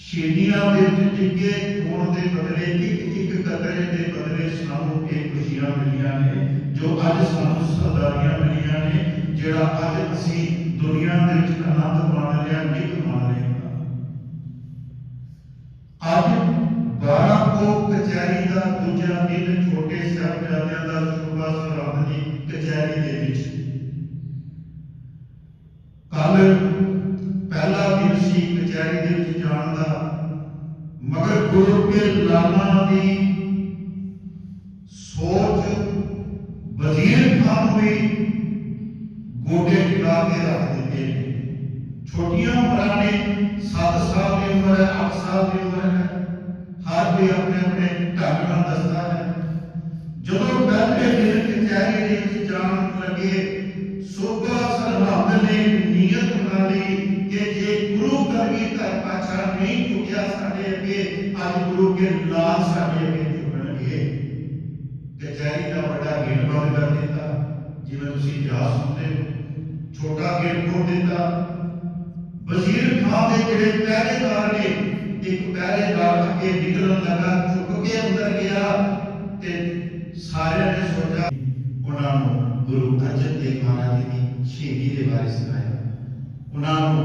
ਸ਼ਹੀਦੀਆਂ ਦੇ ਵਿੱਚ ਡਿੱਗੇ ਖੂਨ ਦੇ ਬਦਲੇ ਇੱਕ ਇੱਕ ਕਤਰੇ ਦੇ ਬਦਲੇ ਸਾਨੂੰ ਇਹ ਖੁਸ਼ੀਆਂ ਮਿਲੀਆਂ ਨੇ, ਜੋ ਅੱਜ ਸਾਨੂੰ ਸਰਦਾਰੀਆਂ ਮਿਲੀਆਂ ਨੇ, ਜਿਹੜਾ ਅੱਜ ਅਸੀਂ ਦੁਨੀਆ ਦੇ ਵਿੱਚ ਆਨੰਦ ਮਾਣ ਰਿਹਾ, ਨਿੱਘ ਮਾਣ ਰਹੇ ਹਾਂ। ਅੱਜ 12 ਕੋ ਕਚਹਿਰੀ ਦਾ ਦੂਜਾ ਦਿਨ ਛੋਟੇ ਸਾਹਿਬਜ਼ਾਦਿਆਂ ਦਾ ਸੂਬਾ ਸਰਹੰਦ ਦੀ ਕਚਹਿਰੀ ਦੇ ਵਿੱਚ। ਕੱਲ ਪਹਿਲਾ ਦਿਨ ਸੀ ਕਚਹਿਰੀ ਦੇ ਵਿੱਚ ਜਾਣ ਦਾ, ਮਗਰ ਗੁਰੂ ਕੇ ਲਾਲਾਂ ਦੀ ਸੋਚ ਵਜ਼ੀਰ ਖਾਨ ਵੀ ਗੋਡੇ ਟਿਕਾ ਕੇ ਰੱਖ ਦਿੱਤੇ ਨੇ। ਛੋਟੀਆਂ ਉਮਰਾਂ ਨੇ, 7 ਸਾਲ ਦੀ ਉਮਰ ਹੈ, 8 ਸਾਲ ਦੀ ਉਮਰ ਹੈ, ਹਰ ਕੋਈ ਆਪਣੇ ਆਪਣੇ ਢੰਗ ਨਾਲ ਦੱਸਦਾ ਹੈ। ਜਦੋਂ ਪਹਿਲੇ ਦਿਨ ਕਚਹਿਰੀ ਦੇ ਵਿੱਚ ਜਾਣ ਲੱਗੇ, ਸੂਬਾ ਸਰਹੰਦ ਨੇ ਨੀਅਤ ਬਣਾ ਲਈ ਕਿ ਜੇ ਗੁਰੂ ਕਲਗੀਧਰ ਪਾਤਸ਼ਾਹ ਨਹੀਂ ਝੁਕਿਆ ਸਾਡੇ ਅੱਗੇ, ਅੱਜ ਗੁਰੂ ਕੇ ਲਾਲ ਸਾਡੇ ਅੱਗੇ ਝੁਕਣਗੇ। ਕਚਹਿਰੀ ਦਾ ਵੱਡਾ ਗੇਟ ਬੰਦ ਕਰ ਦਿੱਤਾ, ਜਿਵੇਂ ਤੁਸੀਂ ਜਾ ਸੁਣਦੇ ਹੋ, ਛੋਟਾ ਗੇਟ ਖੋਲ ਦਿੱਤਾ। ਵਜ਼ੀਰ ਖਾਨ ਦੇ ਜਿਹੜੇ ਪਹਿਰੇਦਾਰ ਨੇ, ਇੱਕ ਪਹਿਰੇਦਾਰ ਅੱਗੇ ਨਿਕਲਣ ਲੱਗਾ, ਝੁਕ ਕੇ ਅੰਦਰ ਗਿਆ ਤੇ ਸਾਰਿਆਂ ਨੇ ਸੋਚਿਆ ਉਹਨਾਂ ਨੂੰ ਗੁਰੂ ਅਰਜਨ ਦੇਵ ਮਹਾਰਾਜ ਦੀ ਸ਼ਹੀਦੀ ਦੇ ਬਾਰੇ ਸੁਣਾਇਆ, ਉਹਨਾਂ ਨੂੰ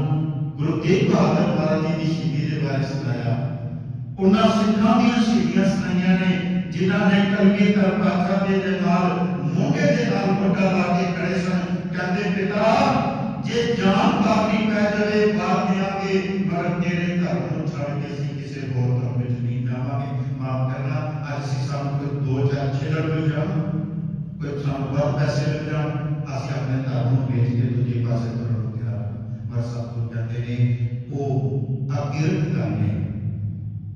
ਗੁਰੂ ਤੇਗ ਬਹਾਦਰ ਮਹਾਰਾਜ ਜੀ ਦੀ ਸ਼ਹੀਦੀ ਦੇ ਬਾਰੇ ਸੁਣਾਇਆ, ਉਹਨਾਂ ਸਿੱਖਾਂ ਦੀਆਂ ਸ਼ਹੀਦੀਆਂ ਸੁਣਾਈਆਂ ਨੇ ਜਿਨ੍ਹਾਂ ਨੇ ਕਲਗੀਧਰ ਪਾਤਸ਼ਾਹ ਦੇ ਨਾਲ ਮੋਢੇ ਦੇ ਨਾਲ ਮੋਢਾ ਲਾ ਕੇ ਖੜੇ ਸਨ। ਕਹਿੰਦੇ ਪਿਤਾ ਜੇ ਜਾਨ ਕਾਰਨੀ ਪੈ ਜਾਵੇ ਬਾਹਰ ਦਿਆਂਗੇ, ਮਗਰ ਤੇਰੇ ਧਰਮ ਨੂੰ ਛੱਡ ਕੇ ਅਸੀਂ ਕਿਸੇ ਹੋਰ ਧਰਮ ਵਿੱਚ ਨਹੀਂ ਜਾਵਾਂਗੇ। ਮਾਫ ਕਰਨਾ, ਅੱਜ ਅਸੀਂ ਸਾਨੂੰ ਕੋਈ 2-4 ਛੇਲੜ ਮਿਲ ਜਾਣ, ਕੋਈ ਸਾਨੂੰ ਬਹੁਤ ਪੈਸੇ ਮਿਲ ਜਾਣ, ਅਸੀਂ ਆਪਣੇ ਧਰਮ ਨੂੰ ਵੇਚ ਕੇ ਦੂਜੇ ਪਾਸੇ ਤੁਰਨ ਨੂੰ ਤਿਆਰ ਹਾਂ। ਪਰ ਸਤਿਗੁਰੂ ਕਹਿੰਦੇ ਨੇ ਉਹ ਅਕਿਰਤ ਗੱਲ ਨੇ,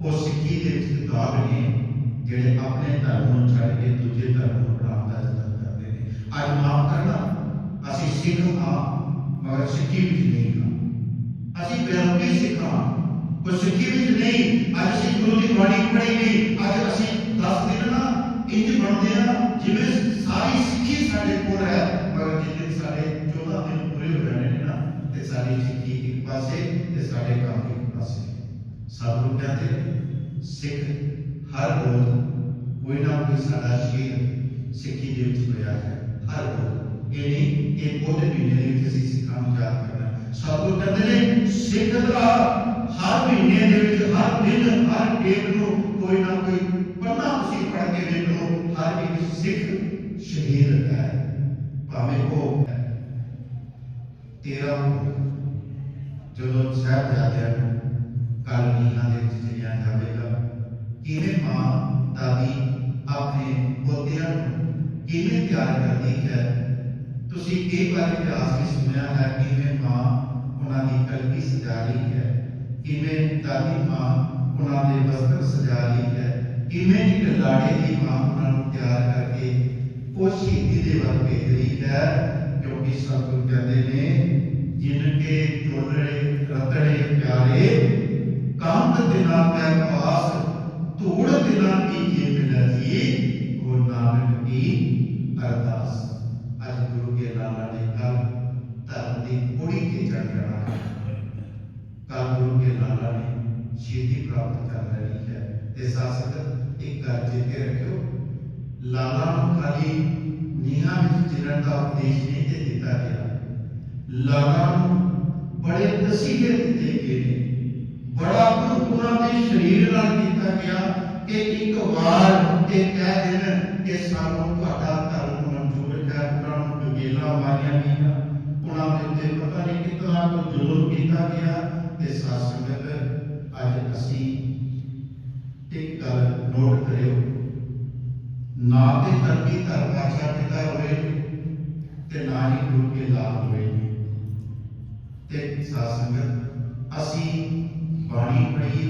ਉਹ ਸਿੱਖੀ ਦੇ ਵਿੱਚ ਦਾਗ ਨੇ ਜਿਹੜੇ ਆਪਣੇ ਧਰਮ ਨੂੰ ਛੱਡ ਕੇ ਦੂਜੇ ਧਰਮ ਨੂੰ ਅਪਣਾਉਣ ਦਾ ਯਤਨ ਕਰਦੇ ਨੇ। ਅੱਜ ਮਾਫ ਕਰਨਾ, ਅਸੀਂ ਸਿੱਖ ਹਾਂ ਮਗਰ ਸਿੱਖੀ ਵਿੱਚ ਨਹੀਂ ਹਾਂ। ਅਸੀਂ ਬੇਅਦਬੀ ਸਿੱਖ ਹਾਂ, ਕੋਈ ਸਿੱਖੀ ਵਿੱਚ ਨਹੀਂ। ਅੱਜ ਅਸੀਂ ਗੁਰੂ ਦੀ ਬਾਣੀ ਪੜ੍ਹੀ ਨਹੀਂ, ਅੱਜ ਅਸੀਂ 10 ਦਿਨ ਨਾ ਇੰਜ ਬਣਦੇ ਆ ਜਿਵੇਂ ਸਾਰੀ ਸਿੱਖੀ ਸਾਡੇ ਕੋਲ ਹੈ, ਮਗਰ ਜਿਸ ਦਿਨ ਸਾਡੇ 14 ਦਿਨ ਪੂਰੇ ਹੋ ਜਾਣੇ ਨੇ ਨਾ, ਤੇ ਸਾਡੀ ਸਿੱਖੀ ਇੱਕ ਪਾਸੇ ਤੇ ਸਾਡੇ ਕੰਮ ਇੱਕ ਪਾਸੇ। ਸਤਿਗੁਰੂ ਕਹਿੰਦੇ ਸਿੱਖ ਹਰ ਰੋਜ਼ ਕੋਈ ਨਾ ਕੋਈ ਸਾਡਾ ਸ਼ਹੀਦ ਸਿੱਖੀ ਦੇ ਵਿੱਚ ਹੋਇਆ ਹੈ, ਹਰ ਰੋਜ਼। ਇਹ ਨਹੀਂ ਕਿ ਪੂਰੇ ਮਹੀਨੇ ਦੇ ਵਿੱਚ ਅਸੀਂ ਸਿੱਖਾਂ ਨੂੰ ਯਾਦ ਕਰਨਾ। ਸਤਿਗੁਰੂ ਕਹਿੰਦੇ ਨੇ ਸਿੱਖ ਦਾ ਹਰ ਮਹੀਨੇ ਦੇ ਵਿੱਚ, ਹਰ ਦਿਨ, ਹਰ ਡੇਟ ਨੂੰ ਕੋਈ ਨਾ ਕੋਈ ਪੜ੍ਹਨਾ ਤੁਸੀਂ ਪੜ੍ਹ ਕੇ ਵੇਖ ਲਓ, ਹਰ ਇੱਕ ਸਿੱਖ ਸ਼ਹੀਦ ਹੈ, ਭਾਵੇਂ ਉਹ 13 ਜਦੋਂ ਸਾਹਿਬਜ਼ਾਦਿਆਂ ਨੂੰ ਕੱਲ ਨੀਹਾਂ ਦੇ ਵਿੱਚ ਚਿਣਿਆ ਜਾਵੇਗਾ, ਕਿਵੇਂ ਮਾਂ ਦਾਦੀ ਆਪਣੇ ਪੋਤਿਆਂ ਨੂੰ ਕਿਵੇਂ ਤਿਆਰ ਕਰਦੀ ਹੈ। ਤੁਸੀਂ ਇਹ ਵਾਰ ਇਤਿਹਾਸ ਵਿੱਚ ਸੁਣਿਆ ਹੈ ਕਿਵੇਂ ਮਾਂ ਉਹਨਾਂ ਦੀ ਕਲਗੀ ਸਜਾ ਰਹੀ ਹੈ, ਕਿਵੇਂ ਦਾਦੀ ਮਾਂ ਉਹਨਾਂ ਦੇ ਵਸਤਰ ਸਜਾ ਰਹੀ ਹੈ, ਕਿਵੇਂ ਇੱਕ ਲਾੜੇ ਦੀ ਮਾਂ ਉਹਨਾਂ ਨੂੰ ਤਿਆਰ ਕਰਕੇ ਉਹ ਸ਼ਹੀਦੀ ਦੇ ਵੱਲ ਭੇਜ ਰਹੀ ਹੈ। ਕਿਉਂਕਿ ਸਤਿਗੁਰੂ ਕਹਿੰਦੇ ਨੇ ਜਿਨਕੇ ਚੋਲੜੇ ਰਤੜੇ ਪਿਆਰੇ ਕਾਂਤ ਦਿਨਾਂ ਪੈ ਪਾਸ, ਧੂੜ ਦਿਨਾਂ ਕੀ ਜੇ ਮਿਲਾ ਜੀ, ਗੁਰੂ ਨਾਨਕ ਕੀ ਅਰਦਾਸ। ਅੱਜ ਗੁਰੂ ਕੇ ਲਾਲਾਂ ਨੇ ਕੱਲ ਧਰਮ ਦੀ ਪੌੜੀ ਤੇ ਚੜ ਜਾਣਾ ਹੈ। ਕੱਲ ਗੁਰੂ ਕੇ ਲਾਲਾਂ ਨੇ ਸ਼ਹੀਦੀ ਪ੍ਰਾਪਤ ਕਰ ਰਹੀ ਹੈ। ਤੇ ਸਾਸਤ ਇੱਕ ਗੱਲ ਚੇਤੇ ਰੱਖਿਓ, ਲਾਲਾਂ ਨੂੰ ਖਾਲੀ ਨੀਹਾਂ ਵਿੱਚ ਚਿਣਨ ਦਾ ਉਪਦੇਸ਼ ਨਹੀਂ ਤੇ ਦਿੱਤਾ ਗਿਆ, ਲਾਲਾਂ ਨੂੰ ਬੜੇ ਤਸੀਹੇ ਦਿੱਤੇ ਗਏ ਨੇ, ਬੜਾ ਉਹਨਾਂ ਦੇ ਸਰੀਰ ਨਾਲ ਕੀਤਾ ਗਿਆ ਕਿ ਇੱਕ ਵਾਰ ਇਹ ਕਹਿ ਦੇਣ ਕਿ ਸਾਨੂੰ ਤੁਹਾਡਾ ਧਰਮ ਮਨਜ਼ੂਰ ਹੈ। ਉਹਨਾਂ ਨੂੰ ਜੇਲਾਂ ਮਾਰੀਆਂ ਗਈਆਂ, ਉਹਨਾਂ ਦੇ ਉੱਤੇ ਪਤਾ ਨਹੀਂ ਕਿੰਨਾ ਕੁ ਜ਼ੁਲਮ ਕੀਤਾ ਗਿਆ। ਤੇ ਸਾਧ ਸੰਗਤ ਅੱਜ ਅਸੀਂ ਇੱਕ ਗੱਲ ਨੋਟ ਕਰਿਓ, ਨਾ ਤੇ ਕਲਗੀਧਰ ਪਾਤਸ਼ਾਹ ਪਿਤਾ ਹੋਏ ਤੇ ਨਾ ਹੀ ਗੁਰੂ ਕੇ ਲਾਲ ਹੋਏ। साध संगत असी बाणी पढ़िए,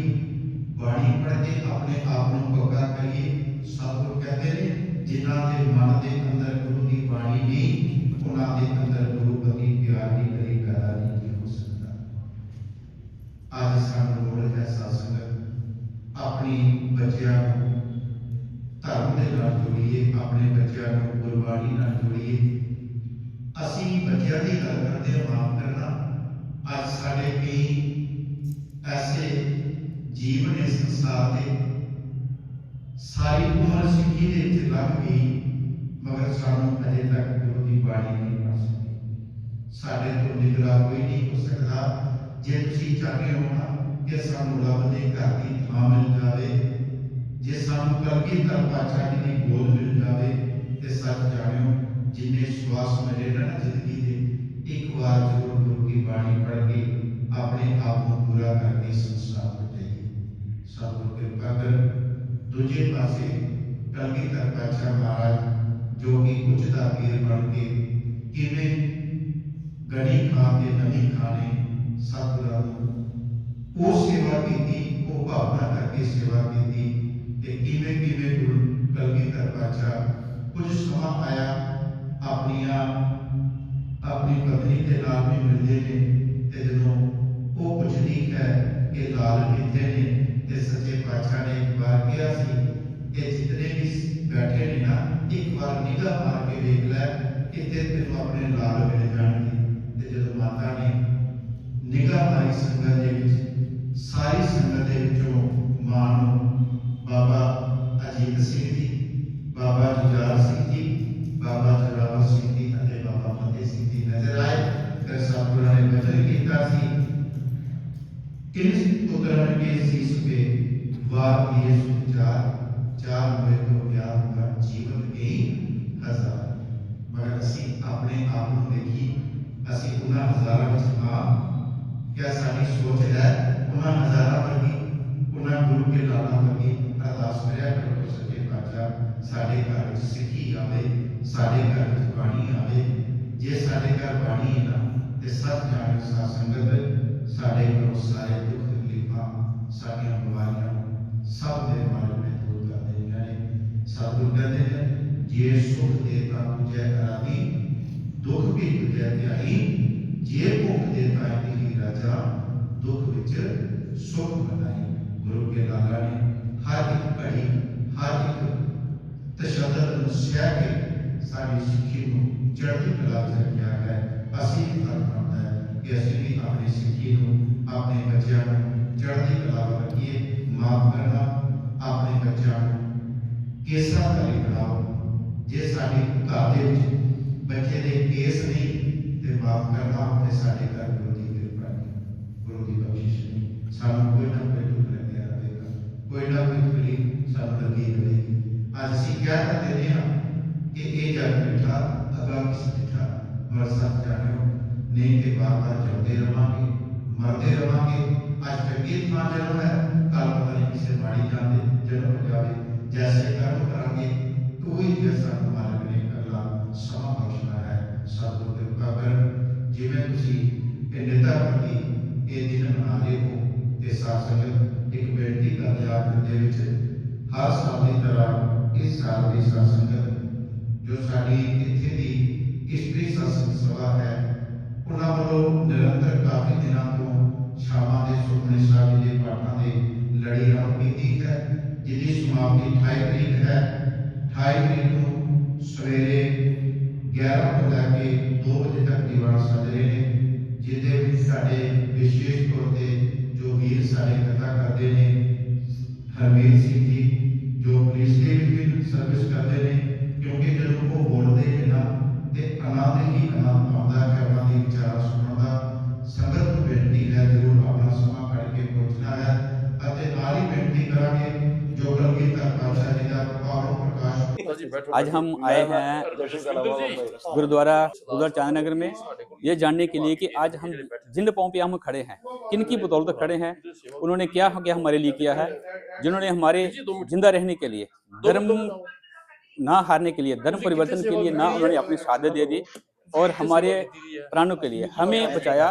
बाणी पढ़ के अपने आप को पक्का करिए। सतगुरु कहते हैं जिन्हां दे मन के अंदर गुरु की बाणी नहीं, उन्हां दे अंदर गुरु प्रति प्यार नहीं, कभी पैदा नहीं हो सकता। आज सानू लोड़ है साध संगत अपनी बच्चों को धर्म के नाल जोड़िए, अपने बच्चों को गुरबाणी नाल जोड़िए। असी बच्चों की गल करते हैं माफ करना, आज साढ़े कई ऐसे जीव ने संसार के सारी उम्र सिक्खी दे विच लग गई, मगर सानू अजे तक गुरु की बाणी नहीं पढ़ सके। साढ़े तो निगरा कोई नहीं हो सकता। जे तुसीं चाहते हो ना कि सानू रब दे घर की थां मिल जाए, जे सानू कलगीधर पातशाह जी की गोद मिल जाए, तो सच जानियो जिन्ने श्वास मिले ना जिंदगी के, एक बार जरूर गुरु की बाणी पढ़ के अपने आप को पूरा करके संसार को जाइए। सतगुरु कृपा कर। दूजे पासे कलगीधर पातशाह महाराज जो कि उचता पीर बन के किवें गणी खा के नवी खाने सतगुरां वो सेवा की, वो भावना करके सेवा की, किवें किवें गुरु कलगीधर पातशाह कुछ समा आया अपनी पत्नी के नाल भी मिलते हैं, ते जदों वो पुछदी है कि लाल किथे ने, ते सच्चे पातशाह ने एक बार कहा सी कि जितने भी बैठे ने ना एक बार निगाह मार के देख लै किते तेनों अपने लाल मिल जाणगे। ते जदों माता ने निगाह मारी संगत दे विच, सारी संगत दे विचों मां नूं बाबा अजीत सिंह जी, बाबा जुझार सिंह जी, बाबा जोरावर सिंह जी अते बाबा फतेह सिंह जी नजर आए। फिर सतगुरां ने वचन कीता सी किन पुत्रन के शीश पे वार किए सुख चार, चार हुए तो क्या होगा जीवन गई हजार। मगर असी अपने आप को देखी, असी उन्हां हजारां विच हां, क्या साडी सोच है उन्हां हजारां वर्गी, उन्हां गुरु के लालां वर्गी? अरदास करिया करो सच्चे पातशाह साडे घर विच सिੱਖੀ आवे, साडे घर विच बाणी आवे। जे साडे घर बाणी है ना ते सच जाने साध संगत साडे घरों सारे दुख तकलीफां साडियां बीमारियां सब दे मालिक ने दूर कर देनियां ने। सतगुरु कहते हैं जे सुख देता तुझे अराधी, दुख भी तुझे ध्याई, जे भुख देता तेरी राजा, दुख विच सुख बनाई। गुरु के लाला ने हर एक घड़ी हर एक तशद्दद सह के साडी सिੱਖੀ ਨੂੰ चढ़ती कला च रखा है। असी भी फर्क पड़ता है कि असी भी अपनी सिੱਖੀ ਨੂੰ अपने बच्चों को चढ़ती कला रखिए। माफ करना अपने बच्चों को केसा करी बनाओ। जे साडी घर दे विच बच्चे दे केस नहीं ते माफ करना अपने साडे घर गुरु की कृपा नहीं, गुरु की बख्शिश नहीं। सानू कोई ना कोई दुख लगे रहेगा, कोई ना कोई तकलीफ सानू लगी रहेगी। आज असी क्या कर देते हैं कि ये जग बैठा अगा किस बैठा, मर सक जानियो नहीं कि बार बार जिंदे रवांगे मरते रवांगे। आज चंगी थां जन्म है, कल पता नहीं किसी माड़ी जान जन्म हो जाए। जैसे कर्म करांगे तो ही जैसा मालिक ने अगला समा बख्शना है। सतगुरु कृपा कर जिवें तुसीं निडरता प्रति ये दिन मना रहे हो, ते साध संगत एक बेनती करदे आखिर दे विच हर साल की तरह इस साल की साध संगत जो साडी इत्थे दी इस्त्री सत्संग सभा है, उन्हां वल्लों निरंतर काफी दिनों तो शामां दे सुखमनी साहिब जी दे पाठां दे लड़ी आरंभ कीती है, जिहदी समाप्ति 28 तरीक है। 28 तरीक नूं सवेरे 11 ਤੋਂ ਲੈ के 2 बजे तक दीवान सज रहे हैं, जिहदे विच साडे विशेष तौर ते जो वीर साडे कथा करते हैं हरमीत सिंह जी जो पुलिस के भी सर्विस करते हैं, क्योंकि जब वो बोलते हैं ना तो आनंद ही आनंद आता है उन्होंने विचार सुनने का। संगत को बेनती है जरूर अपना समा कढ़ के पहुंचना है, नाल ही बेनती करांगे जो कलगीधर पातशाह जी का पावन प्रकाश। आज हम आए हैं गुरुद्वारा चांद नगर में ये जानने के लिए कि आज हम जिन पाँव पे हम खड़े हैं किन की बदौलत खड़े हैं, उन्होंने क्या हमारे लिए किया है, जिन्होंने हमारे जिंदा रहने के लिए धर्म ना हारने के लिए धर्म परिवर्तन के लिए ना उन्होंने अपनी शहादत दे दी, और हमारे प्राणों के लिए हमें बचाया,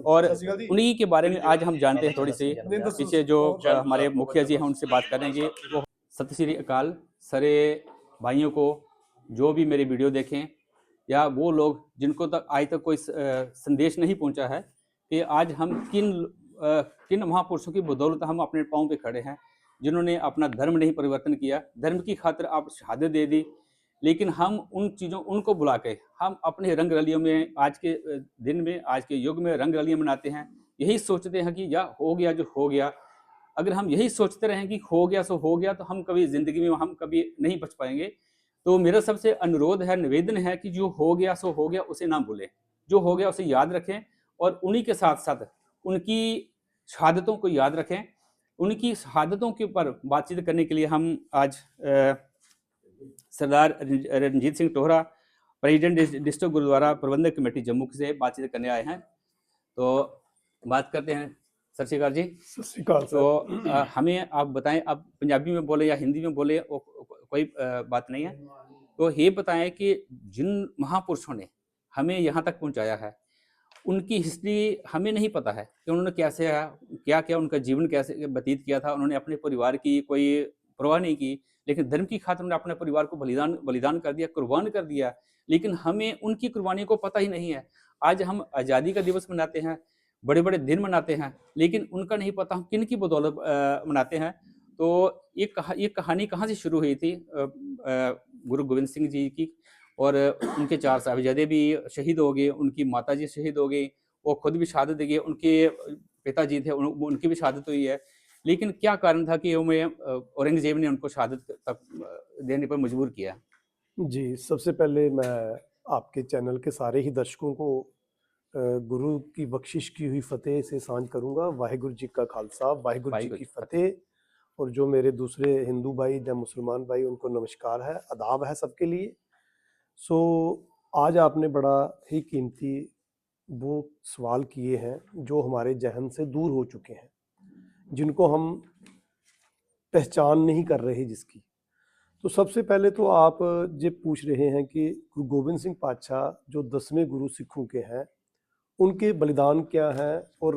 और उन्हीं के बारे में आज हम जानते हैं थोड़ी सी। पीछे जो हमारे मुखिया जी हैं उनसे बात करेंगे। वो सत श्री अकाल सारे भाइयों को, जो भी मेरे वीडियो देखें या वो लोग जिनको तक आज तक कोई संदेश नहीं पहुंचा है कि आज हम किन महापुरुषों की बदौलत हम अपने पाँव पे खड़े हैं, जिन्होंने अपना धर्म नहीं परिवर्तन किया, धर्म की खातिर आप शहादत दे दी, लेकिन हम उन चीज़ों उनको बुला के हम अपने रंग रलियों में आज के दिन में, आज के युग में रंग रलियाँ मनाते हैं। यही सोचते हैं कि या हो गया जो हो गया। अगर हम यही सोचते रहें कि हो गया सो हो गया, तो हम कभी ज़िंदगी में हम कभी नहीं बच पाएंगे। तो मेरा सबसे अनुरोध है, निवेदन है कि जो हो गया सो हो गया, उसे ना भूलें, जो हो गया उसे याद रखें, और उन्हीं के साथ साथ उनकी शहादतों को याद रखें। उनकी शहादतों के ऊपर बातचीत करने के लिए हम आज सरदार रणजीत सिंह टोहरा, प्रेसिडेंट डिस्ट्रिक्ट गुरुद्वारा प्रबंधक कमेटी जम्मू से बातचीत करने आए हैं। तो बात करते हैं। सत श्री अकाल जी। सत श्री अकाल। तो हमें आप बताएं, आप पंजाबी में बोले या हिंदी में बोले, कोई बात नहीं है। तो ये बताएं कि जिन महापुरुषों ने हमें यहाँ तक पहुँचाया है, उनकी हिस्ट्री हमें नहीं पता है कि उन्होंने कैसे क्या क्या उनका जीवन कैसे व्यतीत किया था। उन्होंने अपने परिवार की कोई परवाह नहीं की, लेकिन धर्म की खातिर उन्होंने अपने परिवार को बलिदान कर दिया, कुर्बान कर दिया, लेकिन हमें उनकी कुर्बानी को पता ही नहीं है। आज हम आज़ादी का दिवस मनाते हैं, बड़े बड़े दिन मनाते हैं, लेकिन उनका नहीं पता हम किन की बदौलत मनाते हैं। तो ये कहानी कहाँ से शुरू हुई थी? गुरु गोविंद सिंह जी की, और उनके 4 साहिबजादे भी शहीद हो गए, उनकी माता जी शहीद हो गई, वो खुद भी शहादत दे गए, उनके पिताजी थे उनकी भी शहादत हुई है। लेकिन क्या कारण था कि औरंगजेब ने उनको शहादत तक देने पर मजबूर किया? जी, सबसे पहले मैं आपके चैनल के सारे ही दर्शकों को गुरु की बख्शिश की हुई फतेह से सांझ करूंगा। वाहिगुरु जी का खालसा, वाहिगुरु जी की फतेह। और जो मेरे दूसरे हिंदू भाई या मुसलमान भाई, उनको नमस्कार है, आदाब है सबके लिए। सो आज आपने बड़ा ही कीमती वो सवाल किए हैं जो हमारे जहन से दूर हो चुके हैं, जिनको हम पहचान नहीं कर रहे जिसकी। तो सबसे पहले तो आप ये पूछ रहे हैं कि गुरु गोविंद सिंह पातशाह जो 10वें गुरु सिखों के हैं, उनके बलिदान क्या हैं और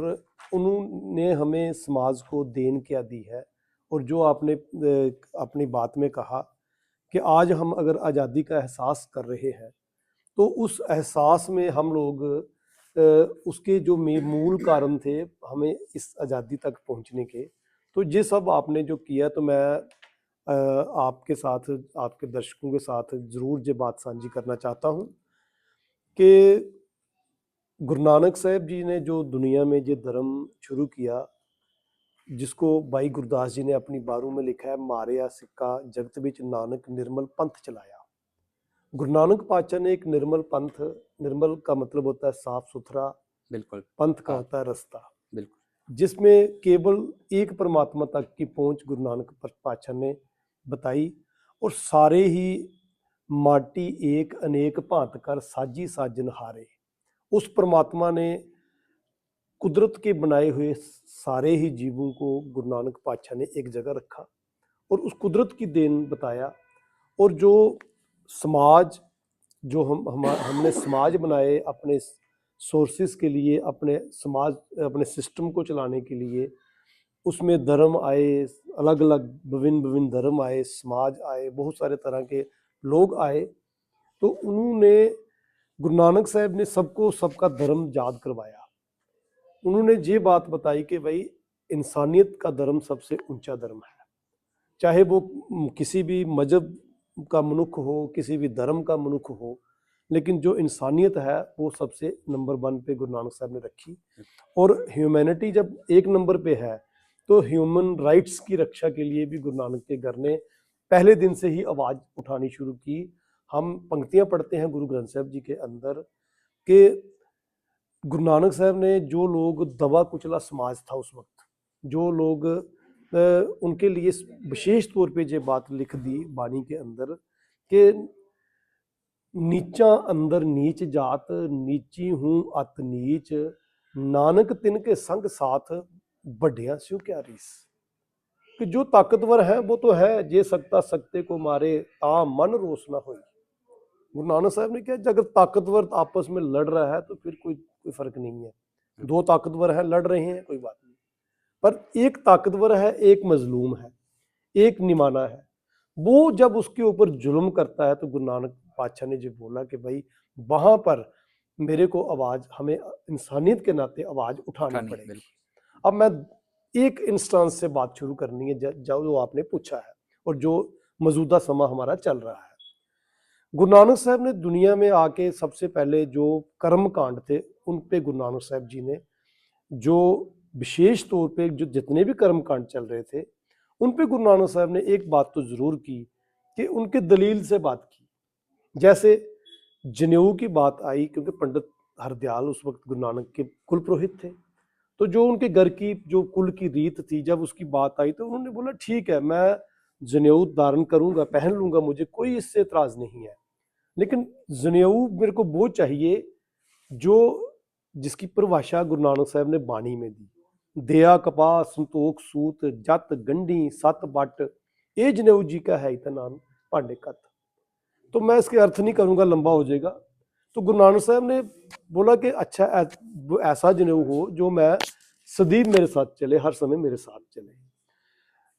उन्होंने हमें समाज को देन क्या दी है। और जो आपने अपनी बात में कहा कि आज हम अगर आज़ादी का एहसास कर रहे हैं, तो उस एहसास में हम लोग उसके जो मूल कारण थे हमें इस आज़ादी तक पहुंचने के, तो ये सब आपने जो किया, तो मैं आपके साथ, आपके दर्शकों के साथ ज़रूर ये बात साझी करना चाहता हूँ कि गुरु नानक साहब जी ने जो दुनिया में ये धर्म शुरू किया, जिसको भाई गुरदास जी ने अपनी बारू में लिखा है, मारिया सिक्का जगत विच नानक निर्मल पंथ चलाया। गुरु नानक पातशाह ने एक निर्मल पंथ, निर्मल का मतलब होता है साफ सुथरा, बिल्कुल, पंथ का होता है रास्ता, बिल्कुल, जिसमें केवल एक परमात्मा तक की पहुंच गुरु नानक पातशाह ने बताई। और सारे ही माटी एक अनेक भांत कर साजी साजन हारे। उस परमात्मा ने कुदरत के बनाए हुए सारे ही जीवों को गुरु नानक पातशाह ने एक जगह रखा और उस कुदरत की देन बताया। और जो समाज, जो हमने समाज बनाए अपने सोर्सेस के लिए, अपने समाज, अपने सिस्टम को चलाने के लिए, उसमें धर्म आए, अलग अलग विभिन्न धर्म आए, समाज आए, बहुत सारे तरह के लोग आए। तो उन्होंने, गुरु नानक साहब ने सबको सबका धर्म याद करवाया। उन्होंने ये बात बताई कि भाई इंसानियत का धर्म सबसे ऊंचा धर्म है, चाहे वो किसी भी मजहब का मनुष्य हो, किसी भी धर्म का मनुष्य हो, लेकिन जो इंसानियत है वो सबसे नंबर 1 पे गुरु नानक साहब ने रखी। और ह्यूमैनिटी जब 1 नंबर पे है, तो ह्यूमन राइट्स की रक्षा के लिए भी गुरु नानक के घर ने पहले दिन से ही आवाज़ उठानी शुरू की। हम पंक्तियां पढ़ते हैं गुरु ग्रंथ साहब जी के अंदर कि गुरु नानक साहब ने, जो लोग दबा कुचला समाज था उस वक्त, जो लोग उनके लिए विशेष तौर पे ये बात लिख दी बाणी के अंदर कि नीचा अंदर नीच जात, नीची हूँ अत नीच, नानक तिनके संग साथ, बढ़िया स्यों क्या रीस। कि जो ताकतवर है वो तो है, जे सकता सकते को मारे, ता मन रोस ना होई। गुरु नानक साहब ने कहा अगर ताकतवर आपस में लड़ रहा है तो फिर कोई फर्क नहीं है, दो ताकतवर है लड़ रहे हैं कोई बात नहीं, पर एक ताकतवर है एक मजलूम है, एक निमाना है, वो जब उसके ऊपर जुल्म करता है तो गुरु नानक पातशाह ने जो बोला कि भाई वहां पर मेरे को आवाज, हमें इंसानियत के नाते आवाज उठानी पड़ेगी। अब मैं एक इंस्टेंस से बात शुरू करनी है जो आपने पूछा है और जो मौजूदा समा हमारा चल रहा है। गुरु नानक साहब ने दुनिया में आके सबसे पहले जो कर्म कांड थे उन पे गुरु नानक साहब जी ने जो विशेष तौर पे जो जितने भी कर्म कांड चल रहे थे उन पे गुरु नानक साहब ने एक बात तो जरूर की कि उनके दलील से बात की। जैसे जनेऊ की बात आई, क्योंकि पंडित हरदयाल उस वक्त गुरु नानक के कुल पुरोहित थे, तो जो उनके घर की जो कुल की रीत थी जब उसकी बात आई तो उन्होंने बोला ठीक है मैं जनेऊ धारण करूंगा, पहन लूंगा, मुझे कोई इससे एतराज नहीं है, लेकिन जनेऊ मेरे को वो चाहिए जो जिसकी परिभाषा गुरु नानक साहब ने बाणी में दी, दया कपास संतोख सूत जत गंढी सत बट ये जनेऊ जी का है इतना पांडे कत। तो मैं इसके अर्थ नहीं करूंगा, लंबा हो जाएगा। तो गुरु नानक साहब ने बोला कि अच्छा ऐसा जनेऊ हो जो मैं सदैव मेरे साथ चले, हर समय मेरे साथ चले।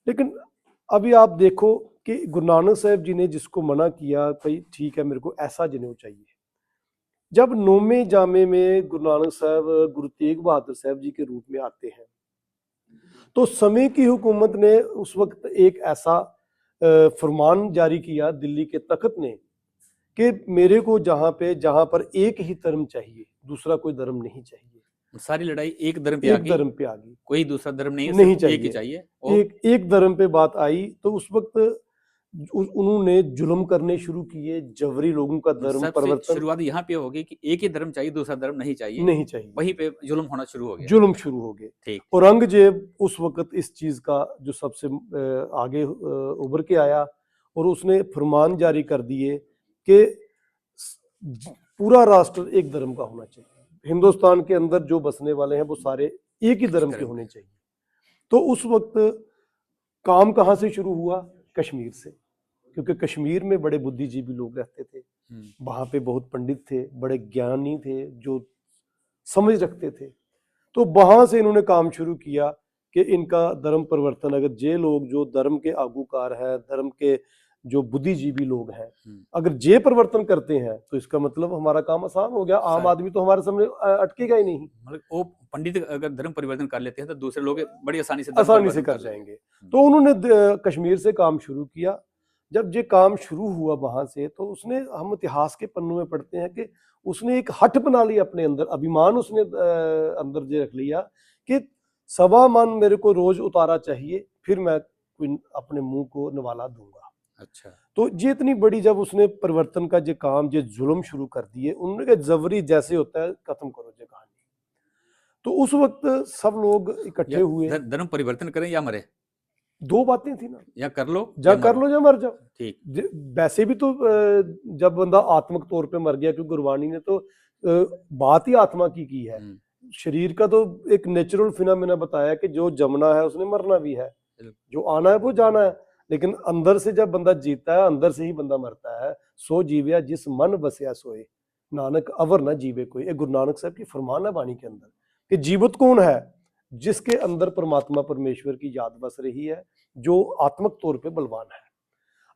लेकिन अभी आप देखो कि गुरु नानक साहब जी ने जिसको मना किया भाई ठीक है मेरे को ऐसा जनेऊ चाहिए, जब नौमे जामे में गुरु नानक साहब गुरु तेग बहादुर साहब जी के रूप में आते हैं तो समय की हुकूमत ने उस वक्त एक ऐसा फरमान जारी किया दिल्ली के तख्त ने कि मेरे को जहां पर एक ही धर्म चाहिए, दूसरा कोई धर्म नहीं चाहिए। सारी लड़ाई एक धर्म पे एक आ गई, धर्म पे आ गई, कोई दूसरा धर्म नहीं चाहिए, एक ही चाहिए। एक धर्म पे बात आई तो उस वक्त उन्होंने जुल्म करने शुरू किए, जबरी लोगों का धर्म परिवर्तन। शुरुआत यहाँ पे होगी कि एक ही धर्म चाहिए, दूसरा धर्म नहीं चाहिए, वहीं पे जुल्म होना शुरू हो गया, जुल्म शुरू हो गए। ठीक। औरंगजेब उस वक्त इस चीज का जो सबसे आगे उभर के आया और उसने फरमान जारी कर दिए कि पूरा राष्ट्र एक धर्म का होना चाहिए, हिंदुस्तान के अंदर जो बसने वाले हैं वो सारे एक ही धर्म के होने चाहिए। तो उस वक्त काम कहाँ से शुरू हुआ? कश्मीर से, क्योंकि कश्मीर में बड़े बुद्धिजीवी लोग रहते थे, वहां पे बहुत पंडित थे, बड़े ज्ञानी थे, जो समझ रखते थे। तो वहां से इन्होंने काम शुरू किया कि इनका धर्म परिवर्तन, अगर जे लोग जो धर्म के आगूकार है, धर्म के जो बुद्धिजीवी लोग हैं, अगर जे परिवर्तन करते हैं तो इसका मतलब हमारा काम आसान हो गया, आम आदमी तो हमारे सामने अटकेगा ही नहीं। मतलब वो पंडित अगर धर्म परिवर्तन कर लेते हैं तो दूसरे लोग बड़ी आसानी से कर जाएंगे। तो उन्होंने कश्मीर से काम शुरू किया। जब ये काम शुरू हुआ वहां से तो उसने, हम इतिहास के पन्नों में पढ़ते हैं कि उसने एक हट बना ली अपने अंदर, अभिमान उसने अंदर ये रख लिया कि 1.25 मन मेरे को रोज उतारा चाहिए, फिर मैं कोई अपने मुंह को निवाला दूंगा। अच्छा। तो ये इतनी बड़ी, जब उसने परिवर्तन का जो काम, जो जुल्म शुरू कर दिए, उन्होंने कहा जबरी जैसे होता है खत्म करो ये कहानी। तो उस वक्त सब लोग इकट्ठे हुए। धर्म परिवर्तन करें या मरे, दो बातें थी ना, या कर लो या मर जाओ। ठीक। वैसे भी तो जब बंदा आत्मक तौर पे मर गया, क्योंकि गुरबाणी ने तो बात ही आत्मा की है। शरीर का तो एक नेचुरल फिनोमेना बताया कि जो जमना है उसने मरना भी है, जो आना है वो जाना है। लेकिन अंदर से जब बंदा जीता है, अंदर से ही बंदा मरता है। सो जीविया जिस मन बसिया सोए, नानक अवर न जीवे कोई। एक गुरु नानक साहब की फरमान है वाणी के अंदर कि जीवित कौन है? जिसके अंदर परमात्मा परमेश्वर की याद बस रही है, जो आत्मक तौर पे बलवान है।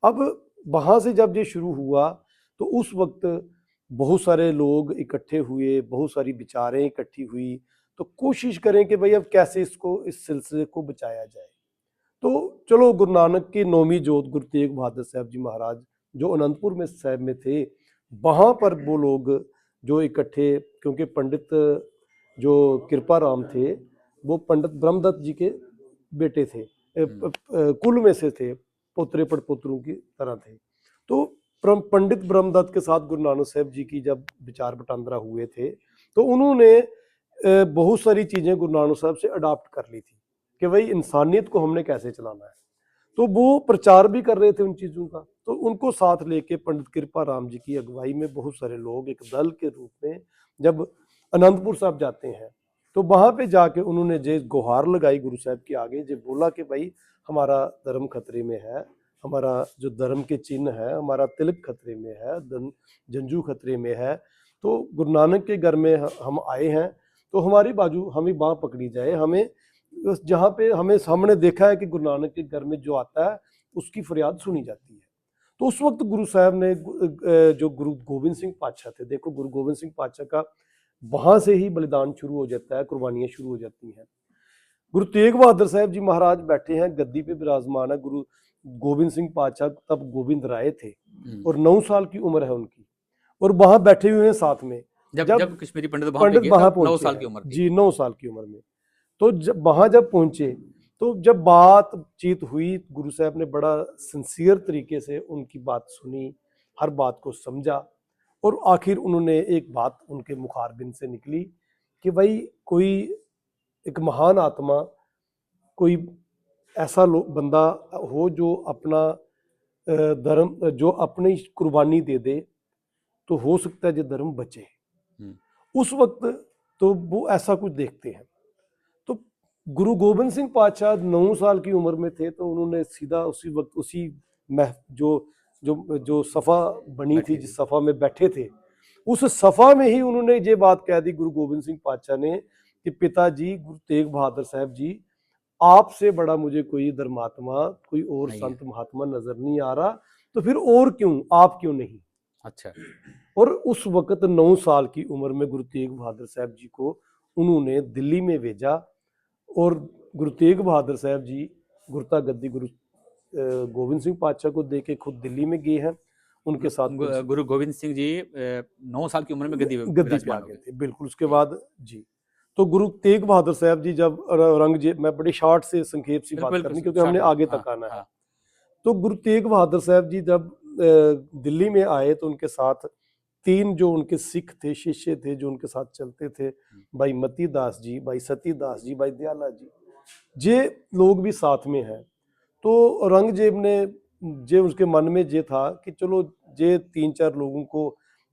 अब वहां से जब ये शुरू हुआ तो उस वक्त बहुत सारे लोग इकट्ठे हुए, बहुत सारी विचारें इकट्ठी हुई, तो कोशिश करें कि भाई अब कैसे इसको, इस सिलसिले को बचाया जाए। तो चलो, गुरु नानक की 9वीं जोत गुरु तेग बहादुर साहब जी महाराज जो अनंतपुर में साहब में थे, वहां पर वो लोग जो इकट्ठे, क्योंकि पंडित जो कृपा राम थे वो पंडित ब्रह्मदत्त जी के बेटे थे, कुल में से थे, पोतरे पड़पोतरों की तरह थे। तो पंडित ब्रह्मदत्त के साथ गुरु नानक साहब जी की जब विचार बटांदरा हुए थे तो उन्होंने बहुत सारी चीजें गुरु नानक साहब से अडॉप्ट कर ली थी कि भाई इंसानियत को हमने कैसे चलाना है। तो वो प्रचार भी कर रहे थे उन चीजों का। तो उनको साथ लेके पंडित कृपा राम जी की अगुवाई में बहुत सारे लोग एक दल के रूप में जब अनंतपुर साहब जाते हैं तो वहां पे जाके उन्होंने जो गुहार लगाई गुरु साहब के आगे, जो बोला कि भाई हमारा धर्म खतरे में है, हमारा जो धर्म के चिन्ह है, हमारा तिलक खतरे में है, जंजू खतरे में है, तो गुरु नानक के घर में हम आए हैं, तो हमारी बाजू, हमें बाँह पकड़ी जाए। हमें जहाँ पे हमें सामने देखा है कि गुरु नानक के घर में जो आता है उसकी फरियाद सुनी जाती है। तो उस वक्त गुरु साहब ने जो गुरु गोविंद सिंह पातशाह थे, देखो गुरु गोविंद सिंह पातशाह का वहां से ही बलिदान शुरू हो जाता है, कुर्बानियां शुरू हो जाती हैं। गुरु तेग बहादुर साहब जी महाराज बैठे हैं, गद्दी पे विराजमान है। गुरु गोविंद सिंह पातशाह तब गोविंद राय थे और 9 साल की उम्र है उनकी, और वहां बैठे हुए हैं साथ में। जब कश्मीरी पंडित वहां पे गए वहां तब 9 पहुंचे साल की उम्र थी। जी, 9 साल की उम्र में। तो जब वहां जब पहुंचे, तो जब बातचीत हुई, गुरु साहब ने बड़ा सिंसियर तरीके से उनकी बात सुनी, हर बात को समझा, और आखिर उन्होंने एक बात उनके मुखारबिन से निकली कि भाई कोई एक महान आत्मा, कोई ऐसा बंदा हो जो अपना धर्म, जो अपनी कुर्बानी दे दे, तो हो सकता है जो धर्म बचे। उस वक्त तो वो ऐसा कुछ देखते हैं। तो गुरु गोविंद सिंह पातशाह 9 साल की उम्र में थे, तो उन्होंने सीधा उसी वक्त उसी जो सफा बनी थी, जिस सफा में बैठे थे, उस सफा में ही उन्होंने ये बात कह दी गुरु गोविंद सिंह पातशाह ने कि पिताजी गुरु तेग बहादुर साहब जी, आपसे बड़ा मुझे कोई धर्मात्मा, कोई और संत महात्मा नजर नहीं आ रहा, तो फिर और क्यों, आप क्यों नहीं। अच्छा। और उस वक्त 9 साल की उम्र में गुरु तेग बहादुर साहब जी को उन्होंने दिल्ली में भेजा, और गुरु तेग बहादुर साहब जी गुरता गद्दी गुरु गोविंद सिंह पातशाह को देके खुद दिल्ली में गए हैं। उनके साथ गुरु गोविंद सिंह जी 9 साल की उम्र में गद्दी पे आ गए थे, बिल्कुल। उसके बाद जी, तो गुरु तेग बहादुर साहब जी जब औरंगजेब, मैं बड़ी शॉर्ट से संक्षेप सी बात करनी क्योंकि हमने आगे तक आना है। तो गुरु तेग बहादुर साहब जी जब दिल्ली में आए, तो उनके साथ 3 जो उनके सिख थे, शिष्य थे, जो उनके साथ चलते थे, भाई मती दास जी, भाई सती दास जी, भाई दयाला जी, ये लोग भी साथ में हैं। तो औरंगजेब ने जे उसके मन में ये था कि चलो ये 3-4 लोगों को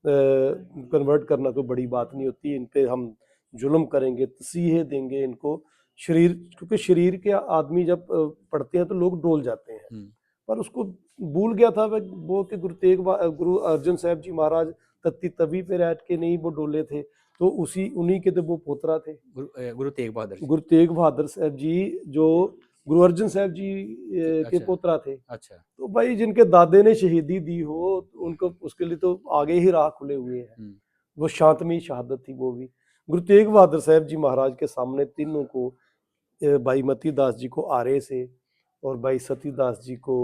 कन्वर्ट करना तो बड़ी बात नहीं होती, इन पे हम जुल्म करेंगे, तसीहे देंगे इनको, शरीर, क्योंकि शरीर के आदमी जब पढ़ते हैं तो लोग डोल जाते हैं। पर उसको भूल गया था वो कि गुरु अर्जन साहब जी महाराज तत्ती तवी पे बैठ के नहीं वो डोले थे, तो उन्हीं के तो वो पोतरा थे गुरु तेग बहादुर साहब जी, जो गुरु अर्जन साहब जी के पोतरा थे। अच्छा। तो भाई जिनके दादे ने शहीदी दी हो, उनको उसके लिए तो आगे ही राह खुले हुए हैं। वो शांतमयी शहादत थी वो भी। गुरु तेग बहादुर साहब जी महाराज के सामने तीनों को, भाई मती दास जी को आरे से, और भाई सती दास जी को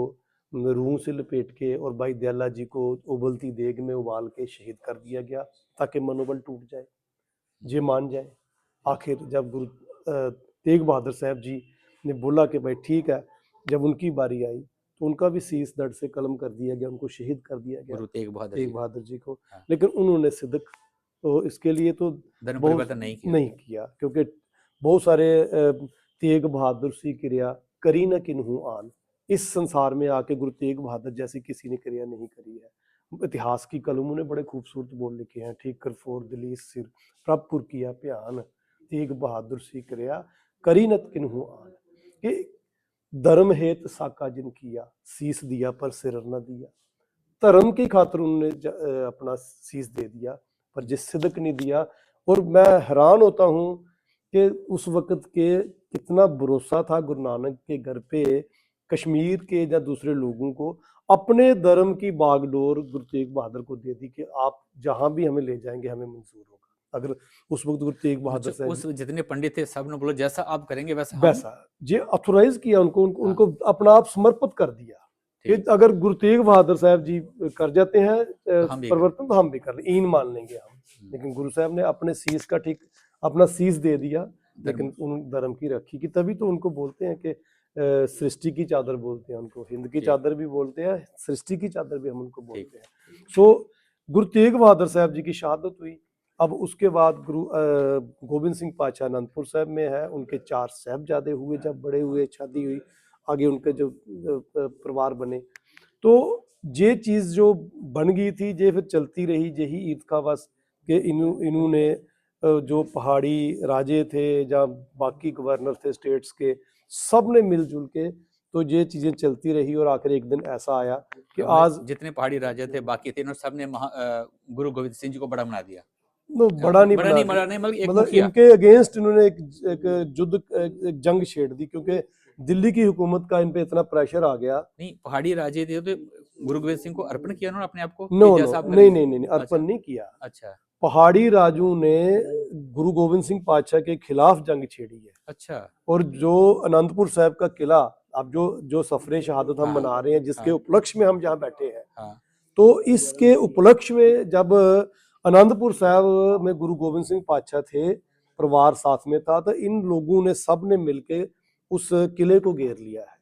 रूह से लपेट के, और भाई दयाला जी को उबलती देग में उबाल के शहीद कर दिया गया, ताकि मनोबल टूट जाए, ये मान जाए। आखिर जब गुरु तेग बहादुर साहब जी ने बोला कि भाई ठीक है, जब उनकी बारी आई, तो उनका भी शीश धड़ से कलम कर दिया गया, उनको शहीद कर दिया गया, गुरु तेग बहादुर जी को। लेकिन उन्होंने सिद्क तो इसके लिए तो धर्म परिवर्तन नहीं किया, क्योंकि बहुत सारे तेग बहादुर सी क्रिया करी न किन्हू आन, इस संसार में आके गुरु तेग बहादुर जैसी किसी ने क्रिया नहीं करी है। इतिहास की कलमों ने बड़े खूबसूरत बोल लिखे हैं, ठीक कर फोर दलीस सिर प्रभपुर किया प्यान, तेग बहादुर सी क्रिया करी न किन्हू आन, कि धर्म हेत साका जिन किया, शीस दिया पर सिर न दिया। धर्म की खातिर उन्होंने अपना शीस दे दिया, पर जिस सिदक नहीं दिया। और मैं हैरान होता हूँ कि उस वक्त के कितना भरोसा था गुरु नानक के घर पे, कश्मीर के या दूसरे लोगों को, अपने धर्म की बागडोर गुरु तेग बहादुर को दे दी कि आप जहां भी हमें ले जाएंगे हमें मंजूर होगा। अगर उस वक्त गुरु तेग बहादुर साहब, उस जितने पंडित थे सब ने बोला जैसा आप करेंगे वैसा ये ऑथोराइज किया उनको अपना आप समर्पित कर दिया कि अगर गुरु तेग बहादुर साहब जी कर जाते हैं परिवर्तन, तो हम भी कर ईन मान लेंगे हम। लेकिन गुरु साहब ने अपने शीश का ठीक अपना शीश दे दिया, लेकिन उन धर्म की रखी कि तभी तो उनको बोलते हैं कि सृष्टि की चादर बोलते हैं उनको, हिंद की चादर भी बोलते हैं, सृष्टि की चादर भी हम उनको बोलते हैं। सो गुरु तेग बहादुर साहब जी की शहादत हुई। अब उसके बाद गुरु गोविंद सिंह पातशाह अनंतपुर साहब में है, उनके 4 साहिबजादे हुए, जब बड़े हुए, शादी हुई, आगे उनके जो परिवार बने, तो ये चीज़ जो बन गई थी ये फिर चलती रही। यही ईदगाहवास के इन्होंने जो पहाड़ी राजे थे या बाकी गवर्नर थे स्टेट्स के, सब ने मिलजुल के, तो तो ये चीजें चलती रही और आखिर एक दिन ऐसा आया कि हमारे आज जितने पहाड़ी राजा थे बाकी थे, इन्होंने सबने गुरु गोविंद सिंह जी को बड़ा बना दिया। बड़ा नहीं बड़ा बना नहीं दिया। बड़ा नहीं, मतलब एक मतलब मुखिया। इनके अगेंस्ट इन्होंने एक युद्ध, एक जंग छेड़ दी, क्योंकि दिल्ली की हुकूमत का इन पे इतना प्रेशर आ गया। नहीं, पहाड़ी राजे थे तो गुरु गोविंद सिंह को अर्पण किया उन्होंने अपने आप को, नो कि नो, जैसा आप नहीं करेंगे? नहीं नहीं, अर्पण अच्छा नहीं किया। अच्छा पहाड़ी राजू ने गुरु गोविंद सिंह पातशाह के खिलाफ जंग छेड़ी है। अच्छा। और जो अनंतपुर साहब का किला, अब जो सफरे शहादत हम हाँ, मना रहे हैं, जिसके हाँ। उपलक्ष्य में हम जहाँ बैठे हैं, हाँ तो इसके उपलक्ष्य में जब आनंदपुर साहब में गुरु गोविंद सिंह पातशाह थे, परिवार साथ में था, तो इन लोगों ने सब ने मिलके उस किले को घेर लिया है।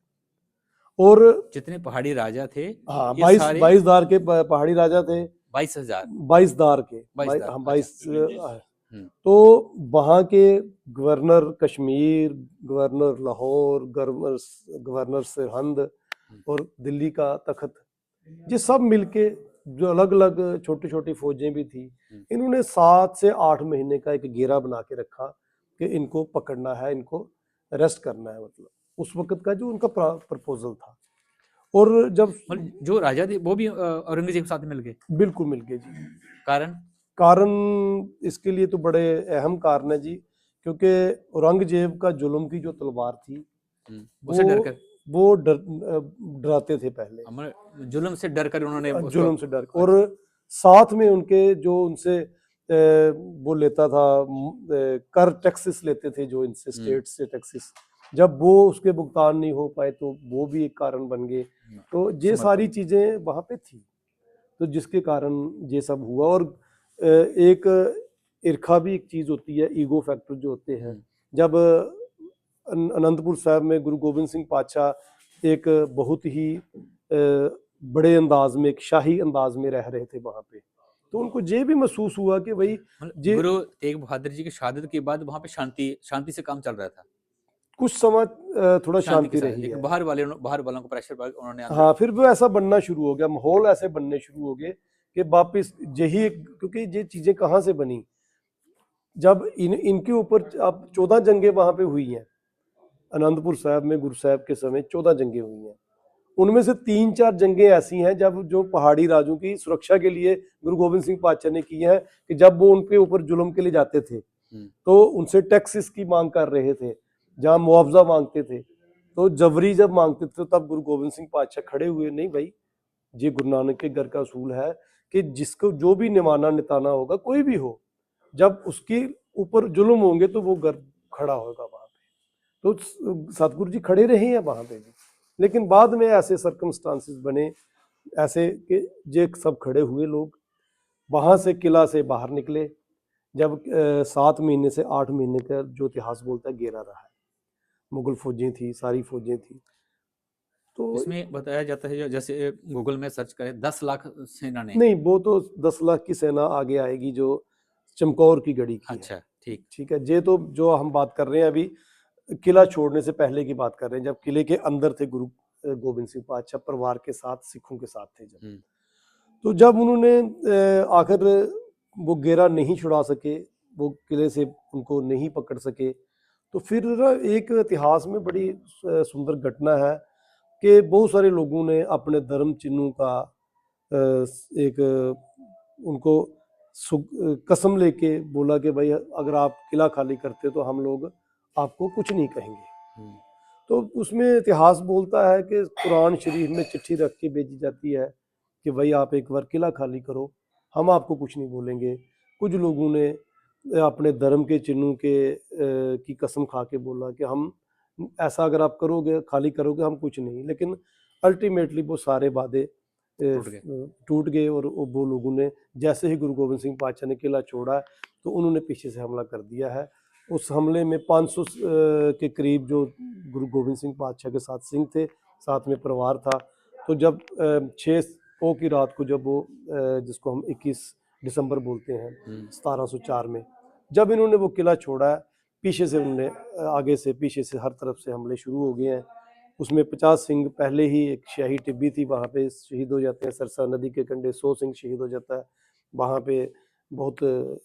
और जितने पहाड़ी राजा थे हाँ, ये 22 सारे 22 दार के पहाड़ी राजा थे। 22,000। 22 दार के, 22 दार, हाँ, अच्छा। 22। हम्म, तो वहाँ के governor Kashmir, governor Lahore, governor Sirhind और दिल्ली का तख्त, ये सब मिलके, जो अलग अलग छोटी छोटी फौजें भी थी, इन्होंने 7 से 8 महीने का एक घेरा बना के रखा कि इनको पकड़ना है, इनको अरेस्ट करना है। मतलब उस वक्त का जो उनका प्रपोजल था। और जब मतलब जो राजा थे वो भी औरंगजेब के साथ मिल गए? बिल्कुल मिल गए जी। कारण? कारण इसके लिए तो बड़े अहम कारण है जी, क्योंकि औरंगजेब का जुल्म की जो तलवार थी, उसे डर कर, वो डराते थे पहले, जुल्म से डर कर उन्होंने उसको, जुल्म से डर। और साथ में उनके जो उनसे वो लेता था, कर टैक्सेस लेते थे जो इनसे, स्टेट से टैक्सेस, जब वो उसके भुगतान नहीं हो पाए तो वो भी एक कारण बन गए। तो ये सारी चीजें वहां पे थी, तो जिसके कारण ये सब हुआ। और एक ईर्खा भी एक चीज होती है, ईगो फैक्टर जो होते हैं। जब अनंतपुर साहब में गुरु गोविंद सिंह पातशाह एक बहुत ही बड़े अंदाज में, एक शाही अंदाज में रह रहे थे वहां पे, तो उनको ये भी महसूस हुआ कि भाई मतलब गुरु तेग बहादुर जी की शहादत के बाद वहां पे शांति से काम चल रहा था, कुछ समय थोड़ा शांति के साथ, रही लेकिन है। बाहर वालों को प्रेशर उन्होंने हाँ, फिर वो ऐसा बनना शुरू हो गया, माहौल ऐसे बनने शुरू हो गए कि वापिस यही, क्योंकि ये चीजें कहाँ से बनी, जब इनके ऊपर अब 14 जंगें वहां पे हुई हैं, आनंदपुर साहब में गुरु साहब के समय 14 जंगें हुई हैं। उनमें से 3-4 जंगें ऐसी हैं जब जो पहाड़ी राजों की सुरक्षा के लिए गुरु गोविंद सिंह पातशाह ने की है, कि जब वो उनके ऊपर जुल्म के लिए जाते थे तो उनसे टैक्सेस की मांग कर रहे थे, जहाँ मुआवजा मांगते थे, तो जबरी जब मांगते थे तब गुरु गोविंद सिंह पातशाह खड़े हुए, नहीं भाई, ये गुरु नानक के घर का असूल है कि जिसको जो भी निमाना निताना होगा, कोई भी हो, जब उसके ऊपर जुल्म होंगे तो वो घर खड़ा होगा वहां पे। तो सतगुरु जी खड़े रहे हैं वहां पे भी, लेकिन बाद में ऐसे सर्कमस्टांसिस बने ऐसे कि ये सब खड़े हुए लोग वहां से किला से बाहर निकले, जब 7 महीने से 8 महीने का जो इतिहास बोलता है घेरा रहा है, मुगल फौजें थी, सारी फौजें थी। तो इसमें बताया जाता है जैसे गूगल में सर्च करें 10 लाख सेना ने, नहीं, वो तो 10 लाख की सेना आगे आएगी जो चमकौर की गढ़ी की अच्छा है। ठीक, ठीक है, ये तो जो हम बात कर रहे हैं अभी किला छोड़ने से पहले की बात कर रहे हैं, जब किले के अंदर थे गुरु गोविंद सिंह पातशाह परिवार के साथ, सिखों के साथ थे जब। तो जब उन्होंने आखिर वो घेरा नहीं छुड़ा सके, वो किले से उनको नहीं पकड़ सके, तो फिर ना एक इतिहास में बड़ी सुंदर घटना है कि बहुत सारे लोगों ने अपने धर्म चिन्हों का एक उनको कसम लेके बोला कि भाई अगर आप किला खाली करते तो हम लोग आपको कुछ नहीं कहेंगे। तो उसमें इतिहास बोलता है कि कुरान शरीफ में चिट्ठी रख के भेजी जाती है कि भाई आप एक बार किला खाली करो, हम आपको कुछ नहीं बोलेंगे। कुछ लोगों ने अपने धर्म के चिन्हों के की कसम खा के बोला कि हम ऐसा अगर आप करोगे, खाली करोगे, हम कुछ नहीं, लेकिन अल्टीमेटली वो सारे वादे टूट गए। और वो लोगों ने जैसे ही गुरु गोविंद सिंह पातशाह ने किला छोड़ा तो उन्होंने पीछे से हमला कर दिया है। उस हमले में 500 के करीब जो गुरु गोविंद सिंह पातशाह के साथ सिंह थे, साथ में परिवार था। तो जब 6 पौ की रात को, जब वो जिसको हम 21 दिसंबर बोलते हैं 1704 में, जब इन्होंने वो किला छोड़ा है, पीछे से उन्होंने आगे से पीछे से हर तरफ से हमले शुरू हो गए हैं। उसमें 50 सिंह, पहले ही एक शाही टिब्बी थी वहाँ पे शहीद हो जाते हैं, सरसा नदी के कंढे 100 सिंह शहीद हो जाता है। वहाँ पे बहुत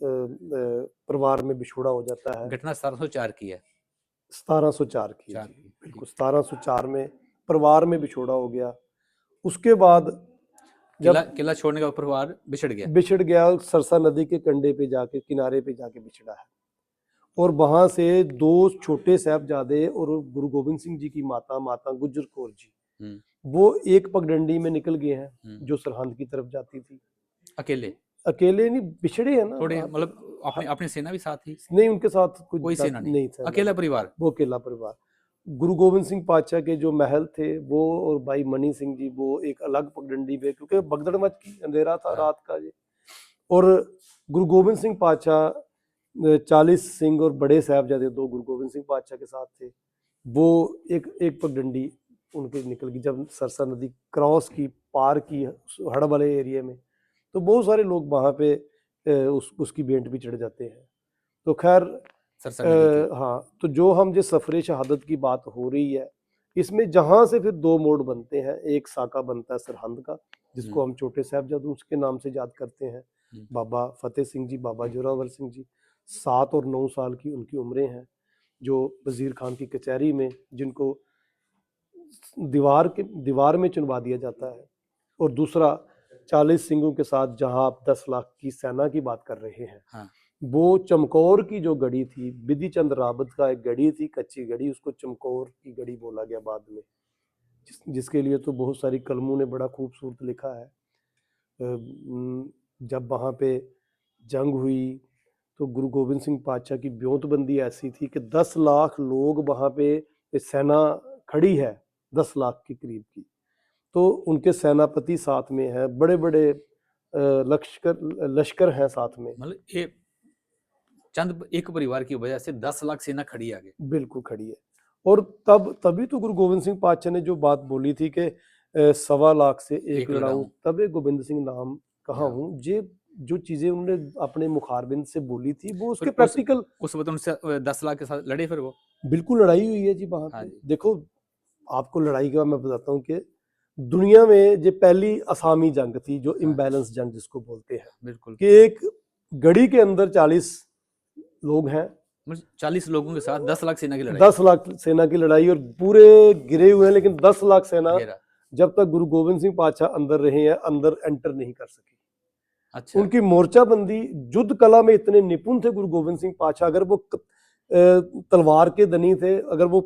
परिवार में बिछोड़ा हो जाता है। घटना 1704 की है, 1704 की, बिल्कुल 1704 में परिवार में बिछोड़ा हो गया। उसके बाद जब किला छोड़ने का परिवार बिछड़ गया, सरसा नदी के कंढे पे जाके, किनारे पे जाके बिछड़ा है। और वहां से 2 छोटे साहबजादे और गुरु गोविंद सिंह जी की माता गुजर कौर जी, वो एक पगडंडी में निकल गए हैं जो सरहंद की तरफ जाती थी। अकेले नहीं, बिछड़े हैं ना थोड़े, मतलब अपनी सेना भी साथ थी? नहीं, उनके साथ कोई सेना नहीं था, अकेला परिवार, वो अकेला परिवार। गुरु गोविंद सिंह पातशाह के जो महल थे वो और भाई मनी सिंह जी वो एक अलग पगडंडी पे, क्योंकि भगदड़ मच की, अंधेरा था रात का जी। और गुरु गोविंद सिंह पातशाह 40 सिंह और बड़े साहबजादे 2 गुरु गोविंद सिंह पातशाह के साथ थे, वो एक पगडंडी उनके निकल गई। जब सरसा नदी क्रॉस की, पार की हड़ वाले एरिया में, तो बहुत सारे लोग वहाँ पे उसकी भेंट भी चढ़ जाते हैं। तो खैर हाँ, तो जो हम जो सफरे शहादत की बात हो रही है, इसमें जहाँ से फिर 2 मोड़ बनते हैं। एक साका बनता है सरहंद का, जिसको हम छोटे साहबजादों के नाम से याद करते हैं। बाबा फतेह सिंह जी, बाबा जोरावर सिंह जी, 7 और 9 साल की उनकी उम्रें हैं, जो वजीर खान की कचहरी में, जिनको दीवार में चुनवा दिया जाता है। और दूसरा 40 सिंहों के साथ जहां आप 10 लाख की सेना की बात कर रहे हैं, वो चमकौर की जो गढ़ी थी, बिधि चंद रावत का एक गढ़ी थी, कच्ची गढ़ी, उसको चमकौर की गढ़ी बोला गया बाद में, जिसके लिए तो बहुत सारी कलमों ने बड़ा खूबसूरत लिखा है। जब वहाँ पे जंग हुई तो गुरु गोविंद सिंह पातशाह की ब्योतबंदी ऐसी थी कि 10 लाख लोग वहाँ पे सेना खड़ी है, 10 लाख के करीब की, तो उनके सेनापति साथ में है, बड़े बड़े लश्कर हैं साथ में। मतलब चंद एक परिवार की वजह से 10 लाख सेना खड़ी आगे, बिल्कुल खड़ी है। और तभी तो गुरु गोविंद सिंह पातशाह ने जो बात बोली थी कि 1.25 लाख से एक लड़ाऊं, तबे गोविंद सिंह नाम कहा हूँ। ये जो चीजें उन्होंने अपने मुखारबिंद से बोली थी, वो उसके प्रैक्टिकल, उस वक्त उनसे 10 लाख के साथ लड़े, फिर वो बिल्कुल लड़ाई हुई है जी वहां पे। देखो, आपको लड़ाई का मैं बताता हूँ कि दुनिया में जो पहली असामी जंग थी, जो इम्बैलेंस जंग जिसको बोलते हैं, बिल्कुल, कि एक गढ़ी के अंदर 40 लोग हैं, 40 लोगों के साथ 10 लाख सेना की लड़ाई, 10 लाख सेना की लड़ाई, और पूरे गिरे हुए हैं, लेकिन 10 लाख सेना जब तक गुरु गोविंद सिंह पातशाह अंदर रहे हैं, अंदर एंटर नहीं कर सकी। अच्छा। उनकी मोर्चाबंदी, युद्ध कला में इतने निपुण थे गुरु गोविंद सिंह पातशाह, अगर वो तलवार के धनी थे, अगर वो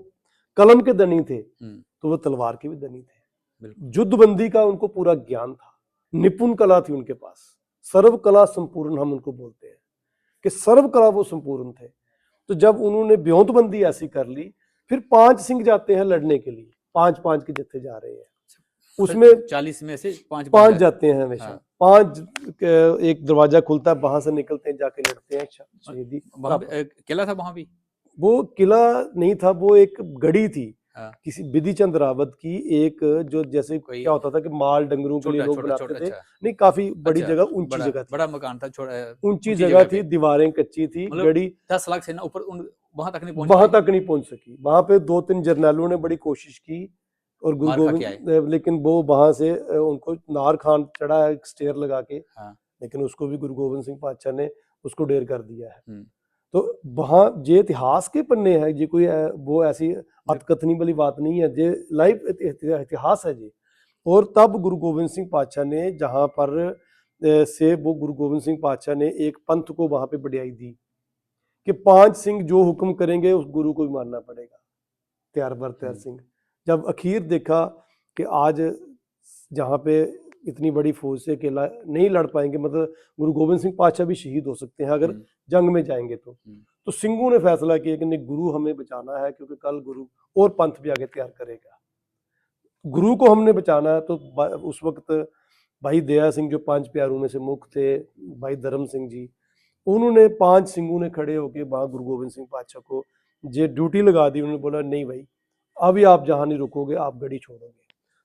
कलम के धनी थे, तो वो तलवार के भी धनी थे। युद्धबंदी का उनको पूरा ज्ञान था, निपुण कला थी उनके पास, सर्व कला संपूर्ण हम उनको बोलते हैं कि सर्व कला वो संपूर्ण थे। तो जब उन्होंने ब्योतबंदी ऐसी कर ली, फिर 5 सिंह जाते हैं लड़ने के लिए, 5-5 के जत्थे जा रहे हैं, उसमें 40 में से 5 जाते हैं हमेशा। 5 एक दरवाजा खुलता है, वहां से निकलते हैं, जाके लड़ते हैं। शहीदी किला था वहां भी, वो किला नहीं था, वो एक गढ़ी थी किसी बिधि चंद रावत की, एक जो जैसे क्या होता था कि माल डंगरों के लिए लोग बनाते थे। नहीं, काफी बड़ी जगह, ऊंची जगह थी, बड़ा मकान था, ऊंची जगह थी, दीवारें कच्ची थी, गढ़ी। 10 लाख सेना ऊपर वहां तक नहीं पहुंच सकी। वहां पे 2-3 जर्नैलों ने बड़ी कोशिश की, और गुरु गोविंद, लेकिन वो वहां से उनको नार खान चढ़ा है स्टेयर लगा के, लेकिन उसको भी गुरु गोविंद सिंह पातशाह ने उसको ढेर कर दिया है। तो वहां ये इतिहास के पन्ने हैं, ये कोई वो ऐसी अतकथनी वाली बात नहीं है, ये लाइव इतिहास है जी। और तब गुरु गोविंद सिंह पातशाह ने जहां पर से वो गुरु गोविंद सिंह पातशाह ने एक पंथ को वहां पे बढ़ाई दी कि 5 सिंह जो हुक्म करेंगे उस गुरु को भी मानना पड़ेगा, तैयार बर तैयार सिंह। जब अखीर देखा कि आज जहाँ पे इतनी बड़ी फौज से अकेला नहीं लड़ पाएंगे, मतलब गुरु गोविंद सिंह पातशाह भी शहीद हो सकते हैं अगर जंग में जाएंगे, तो सिंहों ने फैसला किया कि नहीं, गुरु हमें बचाना है, क्योंकि कल गुरु और पंथ भी आगे तैयार करेगा, गुरु को हमने बचाना है। तो उस वक्त भाई दया सिंह जो 5 प्यारों में से मुख्य थे, भाई धर्म सिंह जी, उन्होंने 5 सिंहों ने खड़े होकर वहां गुरु गोविंद सिंह पातशाह को ये ड्यूटी लगा दी। उन्होंने बोला, नहीं भाई, अभी आप जहां नहीं रुकोगे, आप गढ़ी छोड़ोगे।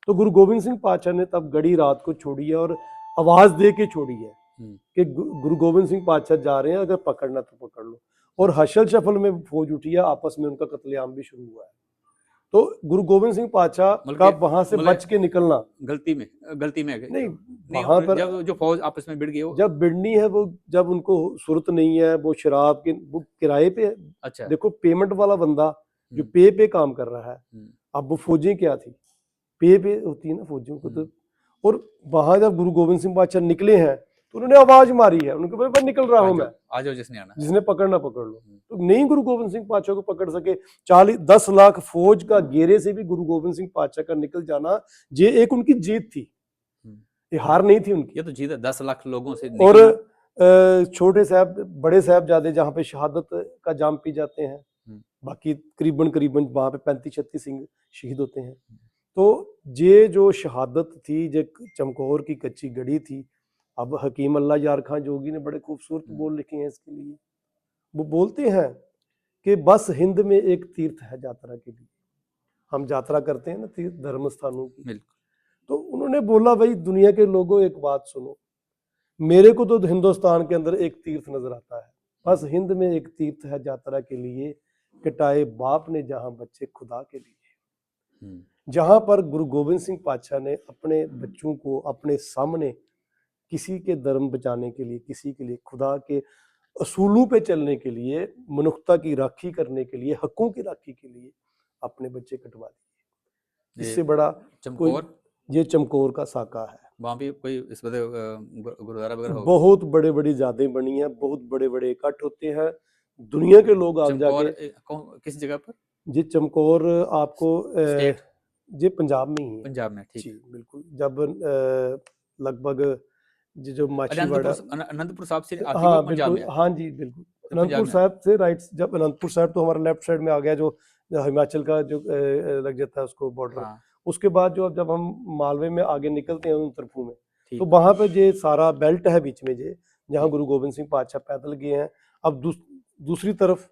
तो गुरु गोविंद सिंह पातशाह ने तब गढ़ी रात को छोड़ी है, और आवाज दे के छोड़ी है कि गुरु गोविंद सिंह पातशाह जा रहे हैं, अगर पकड़ना तो पकड़ लो। और हशल शफल में फौज उठी है, आपस में उनका कत्लेआम भी शुरू हुआ है। तो गुरु गोविंद सिंह पातशाह का वहां से बच के निकलना गलती में नहीं, वहां पर जब जो फौज आपस में भिड़ गई, जब भिड़नी है, वो जब उनको सूरत नहीं है, वो शराब के, वो किराए पे है। अच्छा। देखो, पेमेंट वाला बंदा जो पे काम कर रहा है, अब वो फौजें क्या थी, पे होती है ना फौजियों को, तो और वहां जब गुरु गोविंद सिंह पातशाह निकले हैं तो उन्होंने आवाज मारी है, उनके भाई निकल रहा हूं मैं, आ जाओ जिसने आना। जिसने पकड़ना पकड़ लो। तो नहीं गुरु गोविंद सिंह पातशाह को पकड़ सके। 10 लाख फौज का घेरे से भी गुरु गोविंद सिंह पातशाह का निकल जाना, ये एक उनकी जीत थी, ये हार नहीं थी उनकी। ये तो जीत है, 10 लाख लोगों से और निकलना। छोटे साहब बड़े साहबजादे जहाँ पे शहादत का जाम पी जाते हैं, बाकी करीबन वहां पे 35-36 सिंह शहीद होते हैं। तो ये जो शहादत थी, जो चमकौर की कच्ची गढ़ी थी, अब हकीम अल्लाह यार खां जोगी ने बड़े खूबसूरत बोल लिखे हैं इसके लिए। वो बोलते हैं कि बस हिंद में एक तीर्थ है यात्रा के लिए, हम यात्रा करते हैं ना तीर्थ धर्म स्थानों की। तो उन्होंने बोला भाई दुनिया के लोगों एक बात सुनो, मेरे को तो हिंदुस्तान के अंदर एक तीर्थ नजर आता है, बस हिंद में एक तीर्थ है यात्रा के लिए, कटाए बाप ने जहां बच्चे खुदा के लिए। जहां पर गुरु गोविंद सिंह पातशाह ने अपने बच्चों को अपने सामने किसी के धर्म बचाने के लिए, किसी के लिए खुदा के असूलों पे चलने के लिए, मनुष्यता की राखी करने के लिए, हकों की राखी के लिए अपने बच्चे कटवा दिए। इससे बड़ा चमकौर, ये चमकौर का साका है। वहाँ भी कोई इस गुरुद्वारा वगैरह होगा? बहुत बड़े बड़ी यादें बनी हैं, बहुत बड़े बड़े इकट्ठ होते हैं, दुनिया के लोग आगे जाके। किस जगह पर? जी चमकौर आपको जी पंजाब में ही है। पंजाब में, ठीक। जी बिल्कुल। जब लगभग जो माछीवाड़ा अनंतपुर साहब से आती हाँ है पंजाब बिल्कुल, में। हाँ जी बिल्कुल, अनंतपुर साहब से राइट, जब अनंतपुर साहब तो हमारा लेफ्ट साइड में आ गया, जो हिमाचल का जो लग जाता है उसको बॉर्डर। उसके बाद जो जब हम मालवे में आगे निकलते हैं उनतरफू में, तो वहां पे ये सारा बेल्ट है बीच में, जे जहाँ गुरु गोविंद सिंह पातशाह पैदल गए हैं। अब दूसरी तरफ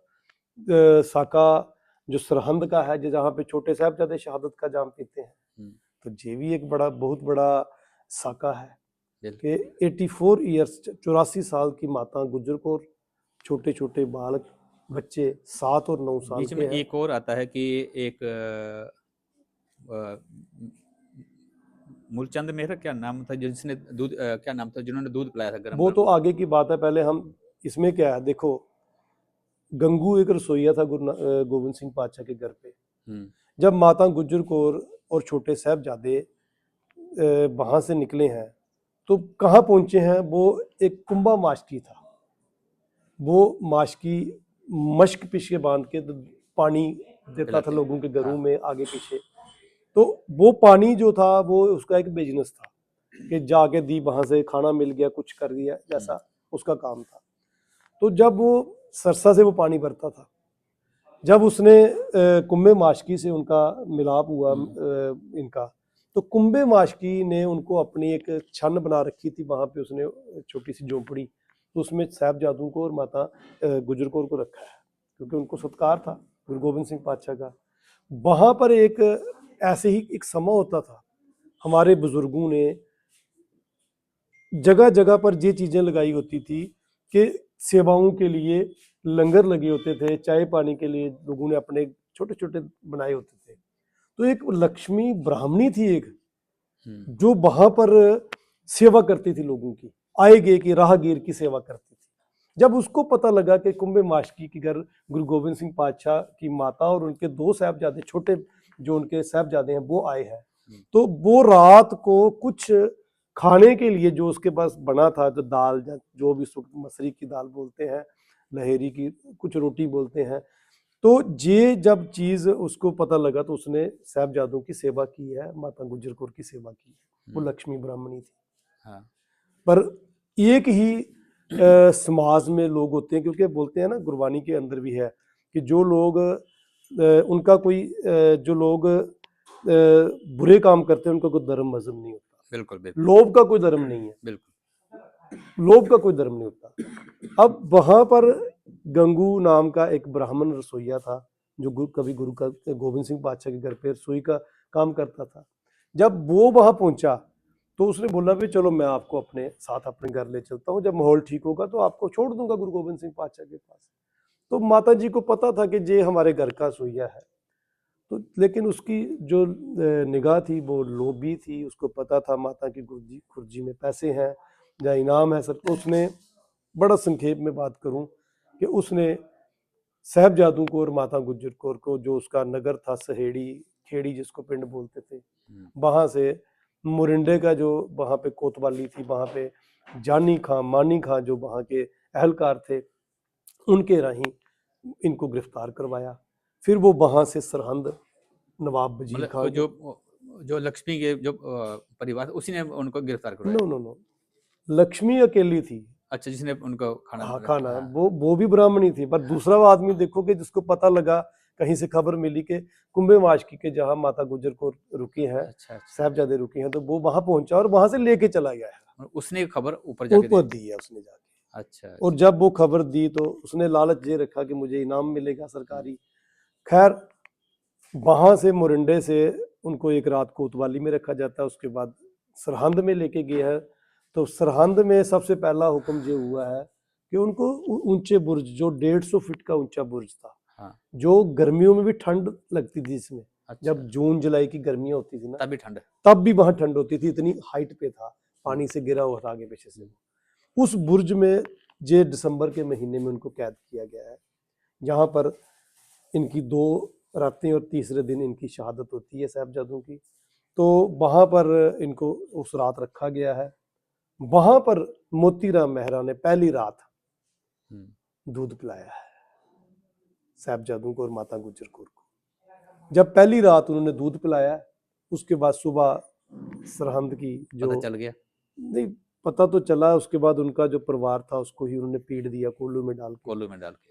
साका जो सरहंद का है, जहाँ पे छोटे साहबजादे शहादत का जाम पीते हैं, तो ये भी एक बड़ा बहुत बड़ा साका है कि 84 ईयर्स 84 साल की माता गुजर कौर, छोटे छोटे बालक बच्चे 7 और 9 साल बीच के में हैं। एक और आता है कि एक मूलचंद मेहरा क्या नाम था, जिसने दूध क्या नाम था, जिन्होंने दूध पिलाया था गरम? वो तो आगे की बात है, पहले हम इसमें क्या है देखो, गंगू एक रसोईया था गुरु गोविंद सिंह पातशाह के घर पे। जब माता गुजर कौर और छोटे साहबजादे वहां से निकले हैं तो कहाँ पहुंचे हैं, वो एक कुंभा माशकी था, वो माशकी मश्क पीछे बांध के पानी देता था लोगों के घरों में आगे पीछे। तो वो पानी जो था वो उसका एक बिजनेस था कि जाके दी वहां से खाना मिल गया, कुछ कर दिया, जैसा उसका काम था। तो जब वो सरसा से वो पानी भरता था, जब उसने कुंभे माशकी से उनका मिलाप हुआ इनका, तो कुंभे माशकी ने उनको अपनी एक छन बना रखी थी, वहां पे उसने छोटी सी झोंपड़ी, तो उसमें साहबजादों को और माता गुजर कौर को रखा है, क्योंकि उनको सत्कार था गुरु गोविंद सिंह पातशाह का। वहां पर एक ऐसे ही एक समय होता था, हमारे बुजुर्गों ने जगह जगह पर ये चीजें लगाई होती थी कि सेवाओं के लिए लंगर लगे होते थे, चाय पानी के लिए लोगों ने अपने छोटे छोटे बनाए होते थे। तो एक लक्ष्मी ब्राह्मणी थी एक, जो वहां पर सेवा करती थी लोगों की, आए गए की राहगीर की सेवा करती थी। जब उसको पता लगा कि कुंभे माशकी के घर गुरु गोविंद सिंह पातशाह की माता और उनके 2 साहबजादे, छोटे जो उनके साहबजादे हैं वो आए हैं, तो वो रात को कुछ खाने के लिए जो उसके पास बना था, जो दाल जो भी मसरी की दाल बोलते हैं, लहेरी की कुछ रोटी बोलते हैं, तो ये जब चीज उसको पता लगा तो उसने साहबजादों की सेवा की है, माता गुजर कौर की सेवा की है। वो लक्ष्मी ब्राह्मणी थी। हाँ। पर एक ही समाज में लोग होते हैं, क्योंकि बोलते हैं ना गुरबानी के अंदर भी है कि जो लोग उनका कोई जो लोग बुरे काम करते हैं उनका कोई धर्म मजहब नहीं होता। बिल्कुल बिल्कुल। लोभ का कोई धर्म नहीं है, बिल्कुल लोभ का कोई धर्म नहीं होता। अब वहां पर गंगू नाम का एक ब्राह्मण रसोईया था, जो कभी गुरु का गोविंद सिंह पातशाह के घर पे रसोई का काम करता था। जब वो वहां पहुंचा तो उसने बोला भी चलो मैं आपको अपने साथ अपने घर ले चलता हूँ, जब माहौल ठीक होगा तो आपको छोड़ दूंगा गुरु गोविंद सिंह पातशाह के पास। तो माता जी को पता था कि ये हमारे घर का रसोईया है, तो लेकिन उसकी जो निगाह थी वो लोभी थी, उसको पता था माता की खुर्जी में पैसे हैं या इनाम है सब। तो उसने, बड़ा संक्षेप में बात करूं, कि उसने साहबजादों को और माता गुजर कौर को, जो उसका नगर था सहेड़ी खेड़ी जिसको पिंड बोलते थे, वहां से मुरिंडे का जो वहां पे कोतवाली थी, वहां पे जानी खां मानी खां जो वहां के अहलकार थे, उनके राही इनको गिरफ्तार करवाया। फिर वो वहां से सरहंद नवाब वजीर मतलब खान जो लक्ष्मी के जो परिवार उसी ने उनको गिरफ्तार करवाया। नो, लक्ष्मी अकेली थी। अच्छा, जिसने उनको खाना हाँ खाना, वो भी ब्राह्मणी थी, पर दूसरा आदमी देखो कि जिसको पता लगा, कहीं से खबर मिली कि कुंभे माशकी के जहाँ माता गुजर को रुकी हैं, अच्छा, साहबजादे रुकी हैं, तो वो वहां पहुंचा और वहां से लेके चला गया है। उसने खबर ऊपर जाके दी है उसने जाके। अच्छा, और जब वो खबर दी तो उसने लालच ये रखा कि मुझे इनाम मिलेगा सरकारी। खैर वहां से मुरिंडे से उनको एक रात कोतवाली में रखा जाता है, उसके बाद सरहंद में लेके गया है। तो सरहंद में सबसे पहला हुक्म ये हुआ है कि उनको ऊंचे बुर्ज, जो 150 फीट का ऊंचा बुर्ज था, हाँ, जो गर्मियों में भी ठंड लगती थी इसमें, अच्छा, जब जून जुलाई की गर्मियां होती थी ना, तभी ठंड, तब भी वहां ठंड होती थी, इतनी हाइट पे था, पानी से गिरा हुआ था आगे पीछे से। उस बुर्ज में जे दिसंबर के महीने में उनको कैद किया गया है। यहाँ पर इनकी 2 रातें और तीसरे दिन इनकी शहादत होती है साहबजादों की। तो वहाँ पर इनको उस रात रखा गया है। वहाँ पर मोतीराम मेहरा ने पहली रात दूध पिलाया है साहबजादों को और माता गुजर कौर को। जब पहली रात उन्होंने दूध पिलाया, उसके बाद सुबह सरहंद की जो पता चल गया, नहीं पता तो चला, उसके बाद उनका जो परिवार था उसको ही उन्होंने पीट दिया कोल्लू में डाल के।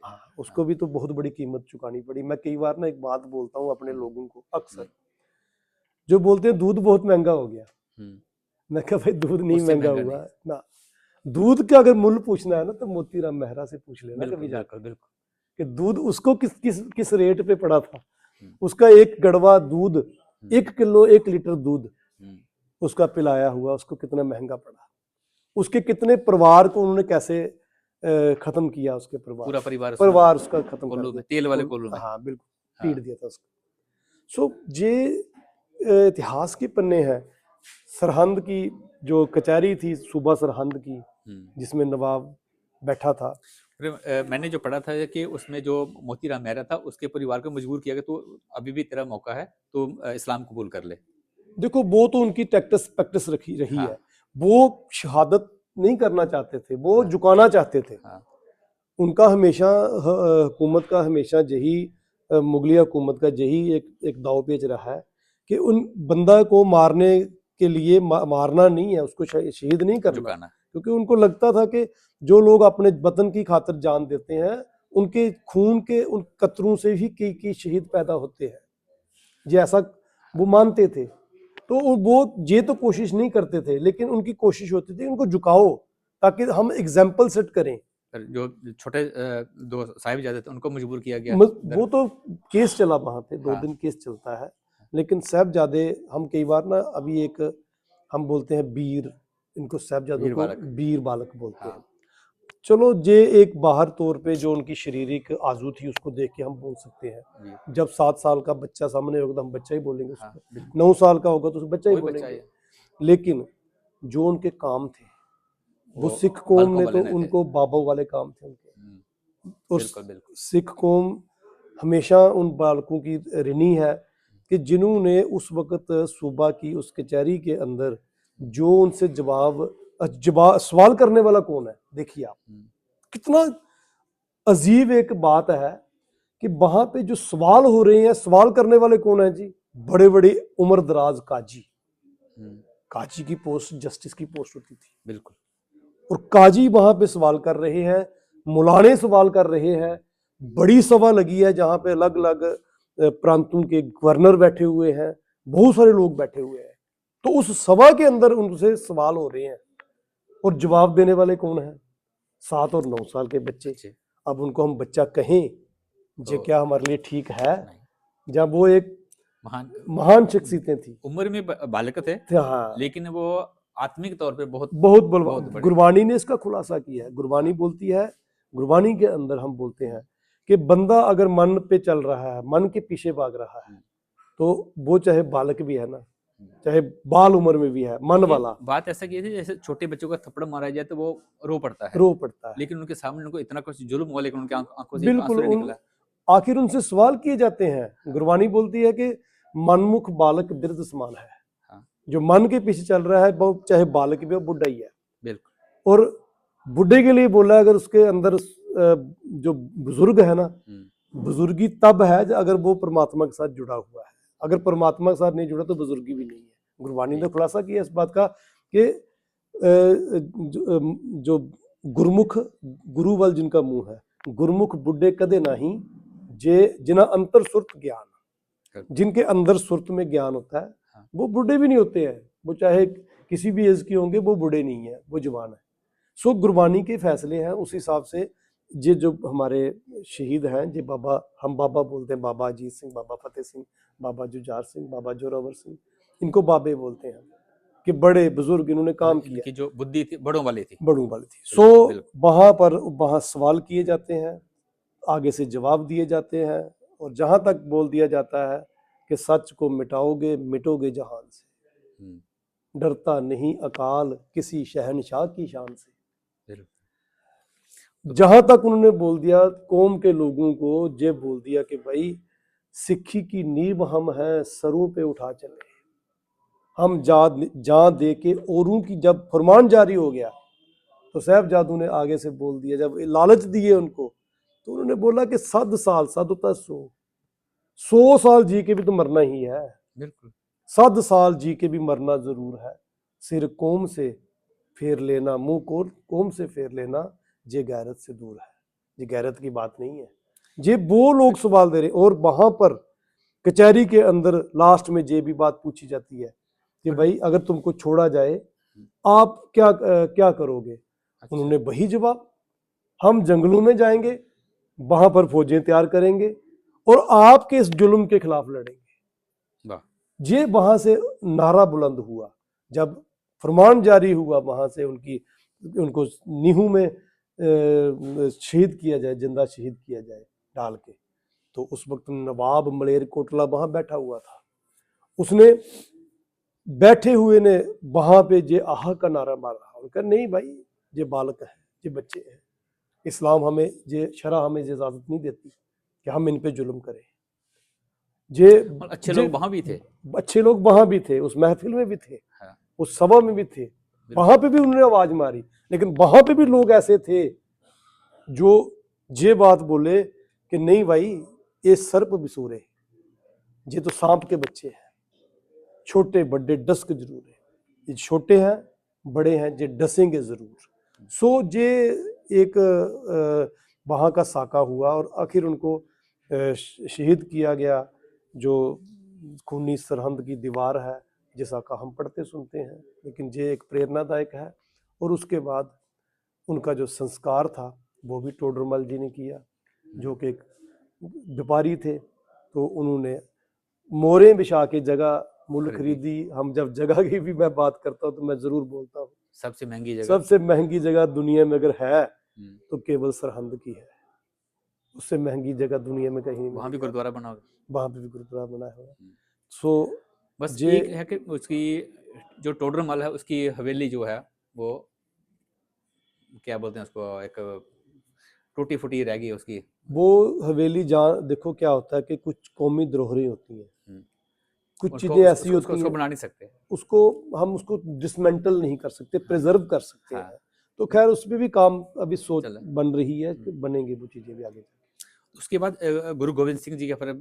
हाँ, उसको भी तो बहुत बड़ी कीमत चुकानी पड़ी। मैं कई बार ना एक बात बोलता हूँ अपने लोगों को, अक्सर जो बोलते हैं दूध बहुत महंगा हो गया, मैं कहा भाई दूध नहीं महंगा हुआ ना, दूध का अगर मूल्य पूछना है ना तो मोतीराम मेहरा से पूछ लेना कभी जाकर, बिल्कुल, कि दूध उसको किस रेट पे पड़ा था। उसका एक गड़वा दूध, 1 किलो 1 लीटर दूध उसका पिलाया हुआ, उसको कितना महंगा पड़ा, उसके कितने परिवार को उन्होंने कैसे खत्म किया, उसके पूरा परिवार उसका खत्म कर दिया, तेल वाले कोल्लू में, हाँ बिल्कुल पीट दिया था उसको। सो ये इतिहास के पन्ने हैं। सरहंद की जो कचहरी थी सूबा सरहंद की, जिसमें नवाब बैठा था, मैंने जो पढ़ा था कि उसमें जो मोतीराम मेहरा था उसके परिवार को मजबूर किया गया, तो अभी भी तेरा मौका है तो इस्लाम कबूल कर ले। देखो वो तो उनकी प्रैक्टिस रही है, वो शहादत नहीं करना चाहते थे, वो झुकाना चाहते थे। उनका हमेशा हुकूमत का हमेशा यही, मुगलिया हुकूमत का यही एक दाव पेच रहा है कि उन बंदा को मारने के लिए मारना नहीं है, उसको शहीद नहीं करना, क्योंकि उनको लगता था कि जो लोग अपने वतन की खातिर जान देते हैं, उनके खून के उन कतरों से ही कई शहीद पैदा होते हैं, ये ऐसा वो मानते थे। तो वो ये तो कोशिश नहीं करते थे, लेकिन उनकी कोशिश होती थी उनको झुकाओ ताकि हम एग्जाम्पल सेट करें। जो छोटे 2 साहिबजादे थे उनको मजबूर किया गया, वो तो केस चला वहां पे 2 दिन केस चलता है, लेकिन साहबजादे हम कई बार ना, अभी एक हम बोलते हैं बीर, इनको साहबजादों को बीर बालक बोलते हैं। चलो ये एक बाहर तौर पे जो उनकी शारीरिक आजू थी उसको देख के हम बोल सकते हैं। जब 7 साल का बच्चा सामने होगा तो हम बच्चा ही बोलेंगे उसको, 9 साल का होगा तो उसको बच्चा ही बोलेंगे। लेकिन जो उनके काम थे वो सिख कौम ने तो उनको बाबा वाले काम थे उनके, और सिख कौम हमेशा उन बालकों की ऋणी है कि जिन्होंने उस वक्त सूबा की उस कचहरी के अंदर जो उनसे सवाल करने वाला कौन है, देखिए आप कितना अजीब एक बात है कि वहां पे जो सवाल हो रहे हैं, सवाल करने वाले कौन है जी, बड़े बड़े उम्र दराज काजी की पोस्ट, जस्टिस की पोस्ट होती थी, बिल्कुल, और काजी वहां पे सवाल कर रहे हैं, मुलाने सवाल कर रहे हैं, बड़ी सभा लगी है जहां पे अलग अलग प्रांतों के गवर्नर बैठे हुए हैं, बहुत सारे लोग बैठे हुए हैं। तो उस सभा के अंदर उनसे सवाल हो रहे हैं और जवाब देने वाले कौन है, 7 और 9 साल के बच्चे। अब उनको हम बच्चा कहें जो क्या हमारे लिए ठीक है, जब वो एक महान शख्सियतें थी, उम्र में बालक थे, हाँ, लेकिन वो आत्मिक तौर पे बहुत बलवान। गुरबानी ने इसका खुलासा किया है, गुरबानी बोलती है, गुरबानी के अंदर हम बोलते हैं कि बंदा अगर मन पे चल रहा है, मन के पीछे भाग रहा है, तो वो चाहे बालक भी है ना, चाहे बाल उम्र में भी है, मन वाला। बात ऐसा की थी जैसे छोटे बच्चों का थप्पड़ मारा जाए तो वो रो पड़ता है, लेकिन उनके सामने उनको इतना कुछ जुल्म हुआ, लेकिन उनके आंखों से आंसू निकला। आखिर उनसे सवाल किए जाते हैं। गुरबानी बोलती है कि मनमुख बालक बिरध समान है। हाँ। जो मन के पीछे चल रहा है वो चाहे बालक भी हो, बुढ़ा ही है। बिल्कुल। और बुढ़े के लिए बोला, अगर उसके अंदर जो बुजुर्ग है ना, बुजुर्गी तब है अगर वो परमात्मा के साथ जुड़ा हुआ है। अगर परमात्मा के साथ नहीं जुड़ा तो बुजुर्गी भी नहीं है। गुरबाणी ने खुलासा किया इस बात का कि जो गुरमुख गुरु वाल जिनका मुंह है, गुरमुख बुढ़े कदे नहीं जे जिना अंतर सुरत ज्ञान। जिनके अंदर सुरत में ज्ञान होता है वो बुढ़े भी नहीं होते हैं। वो चाहे किसी भी एज के होंगे, वो बुढ़े नहीं है, वो जवान है। सो गुरबानी के फैसले हैं उस हिसाब से। ये जो हमारे शहीद हैं, ये बाबा, हम बाबा बोलते हैं, बाबा अजीत सिंह, बाबा फतेह सिंह, बाबा जुझार सिंह, बाबा जोरावर सिंह, इनको बाबे बोलते हैं कि बड़े बुजुर्ग इन्होंने काम किया। इनकी जो बुद्धि थी बड़ों वाली थी। सो वहां सवाल किए जाते हैं, आगे से जवाब दिए जाते हैं, और जहां तक बोल दिया जाता है कि सच को मिटाओगे मिटोगे जहान से, डरता नहीं अकाल किसी शहनशाह की शान से। जहां तक उन्होंने बोल दिया कौम के लोगों को, ये बोल दिया कि भाई सिक्खी की नींव हम हैं, सरों पे उठा चले हम, जान दे के औरों की। जब फरमान जारी हो गया तो साहबजादों ने आगे से बोल दिया, जब लालच दिए उनको, तो उन्होंने बोला कि 7 साल, 7 होता 100 साल जी के भी तो मरना ही है। बिल्कुल। 7 साल जी के भी मरना जरूर है। सिर कौम से फेर लेना, मुंह को कौम से फेर लेना, ये गैरत से दूर है। ये गैरत की बात नहीं है। ये वो लोग सवाल दे रहे। और वहां पर कचहरी के अंदर लास्ट में ये भी बात पूछी जाती है कि भाई अगर तुमको छोड़ा जाए आप क्या करोगे? अच्छा। उन्होंने वही जवाब, हम जंगलों में जाएंगे, वहां पर फौजें तैयार करेंगे और आपके इस जुल्म के खिलाफ लड़ेंगे। ये वहां से नारा बुलंद हुआ जब फरमान जारी हुआ, वहां से उनको नीहू में शहीद किया जाए, जिंदा शहीद किया जाए डाल के। तो उस वक्त नवाब मलेर कोटला वहां बैठा हुआ था। उसने बैठे हुए ने वहां पे जे आहा का नारा मारा। उनका नहीं भाई, ये बालक है, ये बच्चे हैं, इस्लाम हमें, ये शरा हमें इजाजत नहीं देती कि हम इन पे जुल्म करें। जे अच्छे लोग वहां भी थे, अच्छे लोग वहां भी थे, उस महफिल में भी थे। हाँ। उस सभा में भी थे, वहां पे भी उन्होंने आवाज मारी। लेकिन वहां पे भी लोग ऐसे थे जो ये बात बोले कि नहीं भाई, ये सर्प बिसूरे, ये तो सांप के बच्चे हैं, छोटे बड़े डस्क जरूर है। ये छोटे हैं बड़े हैं, ये डसेंगे जरूर। सो ये एक वहां का साका हुआ और आखिर उनको शहीद किया गया। जो खूनी सरहंद की दीवार है, जैसा का हम पढ़ते सुनते हैं, लेकिन ये एक प्रेरणादायक है। और उसके बाद उनका जो संस्कार था वो भी टोडरमल जी ने किया, जो कि एक व्यापारी थे। तो उन्होंने मोरे बिछा के जगह मूल खरीदी। हम जब जगह की भी मैं बात करता हूँ तो मैं जरूर बोलता हूँ सबसे महंगी जगह दुनिया में अगर है तो केवल सरहंद की है। उससे महंगी जगह दुनिया में कहीं नहीं। वहाँ भी गुरुद्वारा बना हुआ, वहाँ पे भी गुरुद्वारा बना हुआ। सो बस ये है कि उसकी जो टोडरमल है उसकी हवेली जो है वो क्या बोलते हैं उसको, एक टूटी फूटी रह गई उसकी वो हवेली। जहाँ देखो क्या होता है कि कुछ कौमी धरोहरें होती हैं, कुछ चीजें ऐसी होती हैं, उसको बना नहीं सकते, हम उसको डिसमेंटल नहीं कर सकते, प्रिजर्व कर सकते हैं। तो खैर उस पर भी काम अभी सोच बन रही है, बनेंगे वो चीजें भी आगे। उसके बाद गुरु गोविंद सिंह जी का फिर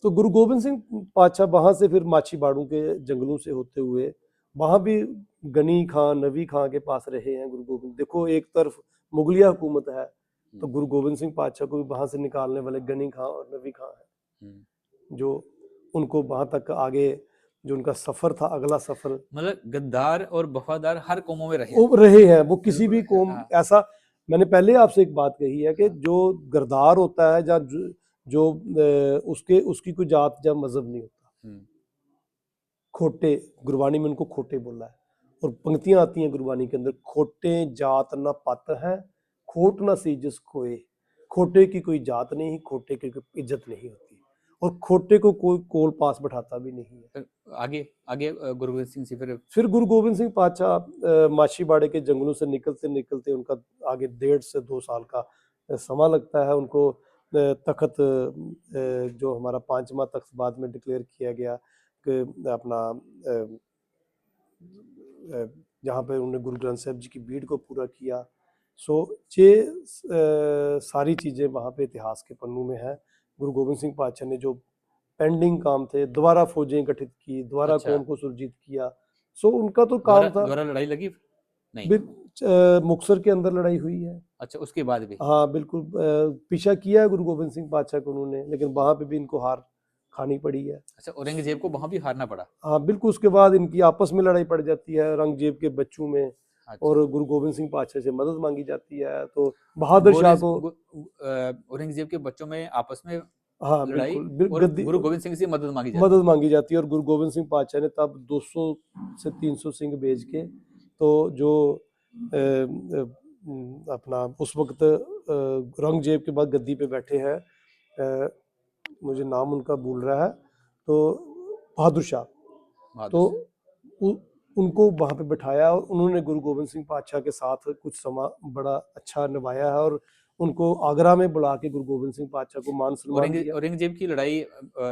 तो गुरु गोविंद सिंह पातशाह वहां से फिर माछीबाड़ों के जंगलों से होते हुए वहां भी गनी खां, नवी खां के पास रहे हैं गुरु गोविंद। देखो एक तरफ मुगलिया हुकूमत है तो गुरु गोविंद सिंह पातशाह को भी वहां से निकालने वाले गनी खां और नवी खां है, जो उनको वहां तक आगे जो उनका सफर था, अगला सफर। मतलब गद्दार और वफादार हर कौमों में रहे हैं। वो किसी भी कौम ऐसा, मैंने पहले आपसे एक बात कही है कि जो गद्दार होता है, जो उसकी कोई जात या मजहब नहीं होता। खोटे, गुरबानी में उनको खोटे बोला है और पंक्तियां आती हैं गुरबानी के अंदर, खोटे जात न पत है, खोट न सीजस खोए। खोटे की कोई जात नहीं, खोटे की कोई इज्जत नहीं होती और खोटे को कोई कोल पास बैठाता भी नहीं है। आगे गुरु गोविंद सिंह से फिर गुरु गोविंद सिंह पातशाह माछीबाड़े के जंगलों से निकलते निकलते उनका आगे 1.5 से 2 साल का समय लगता है उनको तख्त जो हमारा 5वां तख्त बाद में डिक्लेयर किया गया कि अपना जहाँ पे उन्होंने गुरु ग्रंथ साहिब जी की बीड़ को पूरा किया। सो ये सारी चीज़ें वहाँ पे इतिहास के पन्नों में है। गुरु गोविंद सिंह पातशाह ने जो पेंडिंग काम थे, दोबारा फौजें गठित की, दोबारा अच्छा। कौम को सुरजीत किया। सो उनका तो काम था। दोबारा लड़ाई लगी नहीं? मुक्तसर के अंदर लड़ाई हुई है। अच्छा, उसके बाद भी? हाँ बिल्कुल, पीछा किया है गुरु गोविंद सिंह पातशाह को उन्होंने, लेकिन वहाँ पे भी इनको हार खानी पड़ी है। अच्छा, औरंगजेब को वहां भी हारना पड़ा? हाँ बिल्कुल, उसके बाद इनकी आपस में लड़ाई पड़ जाती है औरंगजेब के बच्चों में। अच्छा। और गुरु गोविंद सिंह पातशाह से मदद मांगी जाती है, तो बहादुर शाह को औरंगजेब के बच्चों में आपस में हाँ लड़ाई बिल्कुल और गुरु गोविंद सिंह से मदद मांगी जाती मदद मांगी जाती है। और गुरु गोविंद सिंह पातशाह ने तब 200 से 300 सिंह भेज के, तो जो अपना उस वक्त औरंगजेब के बाद गद्दी पे बैठे हैं, मुझे नाम उनका भूल रहा है, तो बहादुर शाह, तो उनको वहाँ पे बिठाया और उन्होंने गुरु गोविंद सिंह पातशाह के साथ कुछ समय बड़ा अच्छा निभाया है। और उनको आगरा में बुला के गुरु गोविंद सिंह पातशाह को मान सम्मान दिया। औरंगजेब की लड़ाई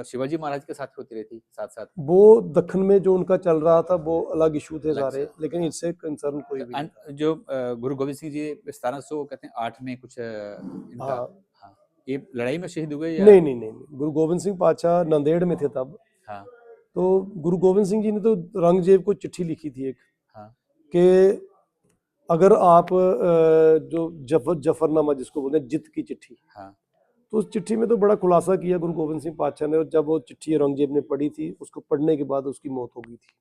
शिवाजी महाराज के साथ होती रहती साथ साथ? वो दखन में जो उनका चल रहा था वो अलग इशू थे सारे, लेकिन इससे कंसर्न कोई भी नहीं था। जो गुरु गोविंद सिंह जी 1700 कहते हैं 8 में कुछ इनका, हाँ, ये लड़ाई में शहीद हुए या? नहीं, गुरु गोविंद सिंह पातशाह नांदेड़ में थे तब। हाँ। तो गुरु गोविंद सिंह जी ने तो औरंगजेब को चिट्ठी लिखी थी एक, हाँ, कि अगर आप जो जफरनामा जिसको बोलते हैं, जित की चिट्ठी, हाँ, तो उस चिट्ठी में तो बड़ा खुलासा किया गुरु गोविंद सिंह पातशाह ने। और जब वो चिट्ठी औरंगजेब ने पढ़ी थी, उसको पढ़ने के बाद उसकी मौत हो गई थी,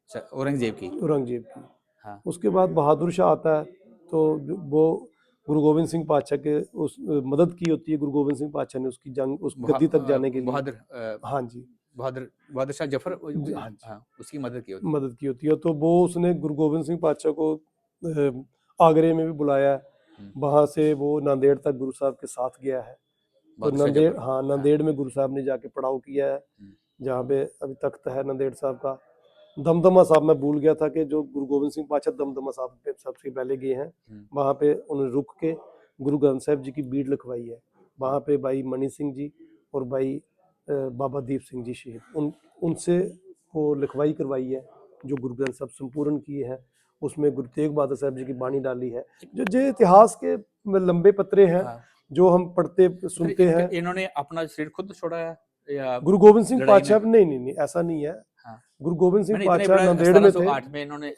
अच्छा, औरंगजेब की? औरंगजेब की। हाँ। उसके बाद बहादुर शाह आता है, तो वो गुरु गोविंद सिंह पातशाह के उस मदद की होती है गुरु गोविंद सिंह पातशाह ने उसकी जंग, उस गद्दी तक जाने के लिए। हाँ जी, बहादुर शाह जफर, हाँ जी, हाँ, उसकी मदद की होती है। तो वो उसने गुरु गोविंद सिंह पातशाह को आगरे में भी बुलाया है। वहाँ से वो नांदेड़ तक गुरु साहब के साथ गया है। तो नांदेड़, हाँ, नांदेड़ में गुरु साहब ने जाके पड़ाव किया है, जहाँ पे अभी तख्त है नांदेड़ साहब का। दमदमा साहब मैं भूल गया था कि जो गुरु गोविंद सिंह पातशाह दमदमा साहब पे सबसे पहले गए हैं, वहाँ पे उन्होंने रुक के गुरु ग्रंथ साहिब जी की बीड़ लिखवाई है। वहाँ पे भाई मणि सिंह जी और भाई बाबा दीप सिंह जी शहीद, उनसे वो लिखवाई करवाई है, जो गुरु ग्रंथ साहब संपूर्ण किए हैं। उसमें गुरु तेग बहादुर साहब जी की बाणी डाली है। जो इतिहास के लंबे पत्रे हैं, जो हम पढ़ते सुनते हैं। इन्होंने अपना शरीर खुद छोड़ा है या गुरु गोविंद सिंह पातशाह? नहीं, ऐसा नहीं है। हाँ। गुरु गोविंद सिंह पातशाह नांदेड़ में थे।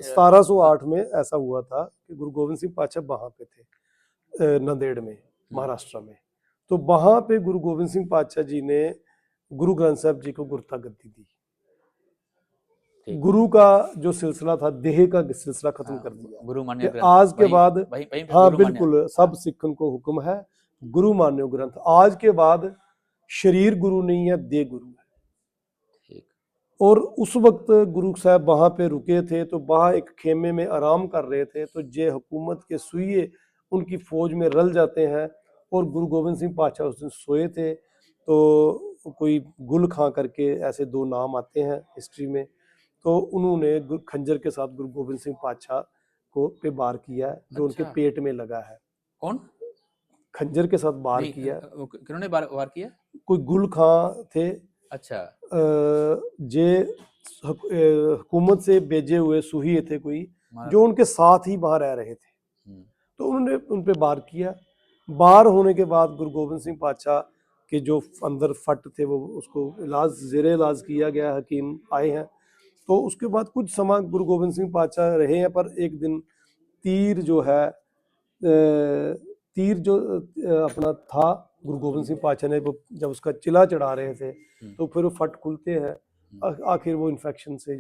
1708 में ऐसा हुआ था कि गुरु गोविंद सिंह पातशाह वहां पे थे, नांदेड़ में, महाराष्ट्र में। तो वहां पे गुरु गोविंद सिंह पातशाह जी ने गुरु ग्रंथ साहिब जी को गुरता गद्दी दी। गुरु का जो सिलसिला था, देह का सिलसिला खत्म कर दिया। गुरु मान्य ग्रंथ आज के बाद, हाँ बिल्कुल, सब हाँ। सिखन को हुक्म है गुरु मान्यो ग्रंथ। आज के बाद शरीर गुरु नहीं है, देह गुरु है। और उस वक्त गुरु साहब वहाँ पे रुके थे, तो वहाँ एक खेमे में आराम कर रहे थे। तो जे हुकूमत के सुइए उनकी फौज में रल जाते हैं। और गुरु गोविंद सिंह पातशाह उस दिन सोए थे, तो कोई गुल खां करके ऐसे दो नाम आते हैं हिस्ट्री में, तो उन्होंने खंजर के साथ गुरु गोविंद सिंह पातशाह को पे वार किया है, जो उनके पेट में लगा है। कौन? खंजर के साथ वार किया। किन्होंने वार किया? कोई गुल खां थे। अच्छा। जे हुकूमत से भेजे हुए सुहिए थे कोई, जो उनके साथ ही वहां रह रहे थे, तो उन्होंने उन पे वार किया। वार होने के बाद गुरु गोविंद सिंह पातशाह के जो अंदर फट थे, वो उसको जेरे इलाज किया गया, हकीम आए हैं। तो उसके बाद कुछ समय गुरु गोविंद सिंह पातशाह रहे हैं। पर एक दिन तीर जो है, तीर जो अपना था, गुरु गोविंद सिंह पातशाह ने जब उसका चिला चढ़ा रहे थे, तो फिर वो फट खुलते हैं। आखिर वो इन्फेक्शन से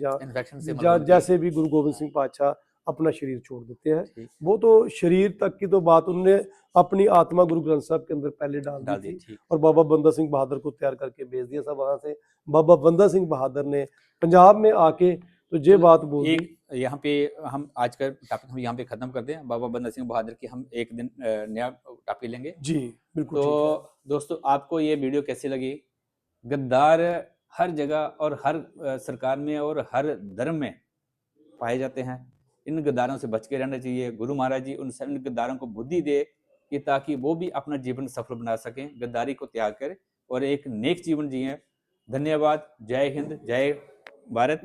जैसे भी गुरु गोविंद सिंह पातशाह अपना शरीर छोड़ देते हैं। वो तो शरीर तक की तो बात उन्होंने अपनी आत्मा गुरु ग्रंथ साहब के अंदर पहले डाल दी थी, और बाबा बंदा सिंह बहादुर को तैयार करके भेज दिया था वहां से। बाबा बंदा सिंह बहादुर ने पंजाब में आके तो ये बात बोली। यहाँ पे हम आज का टॉपिक हम यहाँ पे खत्म कर दें। बाबा बंदा सिंह बहादुर की हम एक दिन नया टॉपिक लेंगे जी, बिल्कुल। तो दोस्तों, आपको ये वीडियो कैसी लगी? गद्दार हर जगह और हर सरकार में और हर धर्म में पाए जाते हैं। इन गद्दारों से बच के रहना चाहिए। गुरु महाराज जी उन गद्दारों को बुद्धि दे कि ताकि वो भी अपना जीवन सफल बना सकें, गद्दारी को त्याग कर और एक नेक जीवन जिए। धन्यवाद। जय हिंद, जय भारत।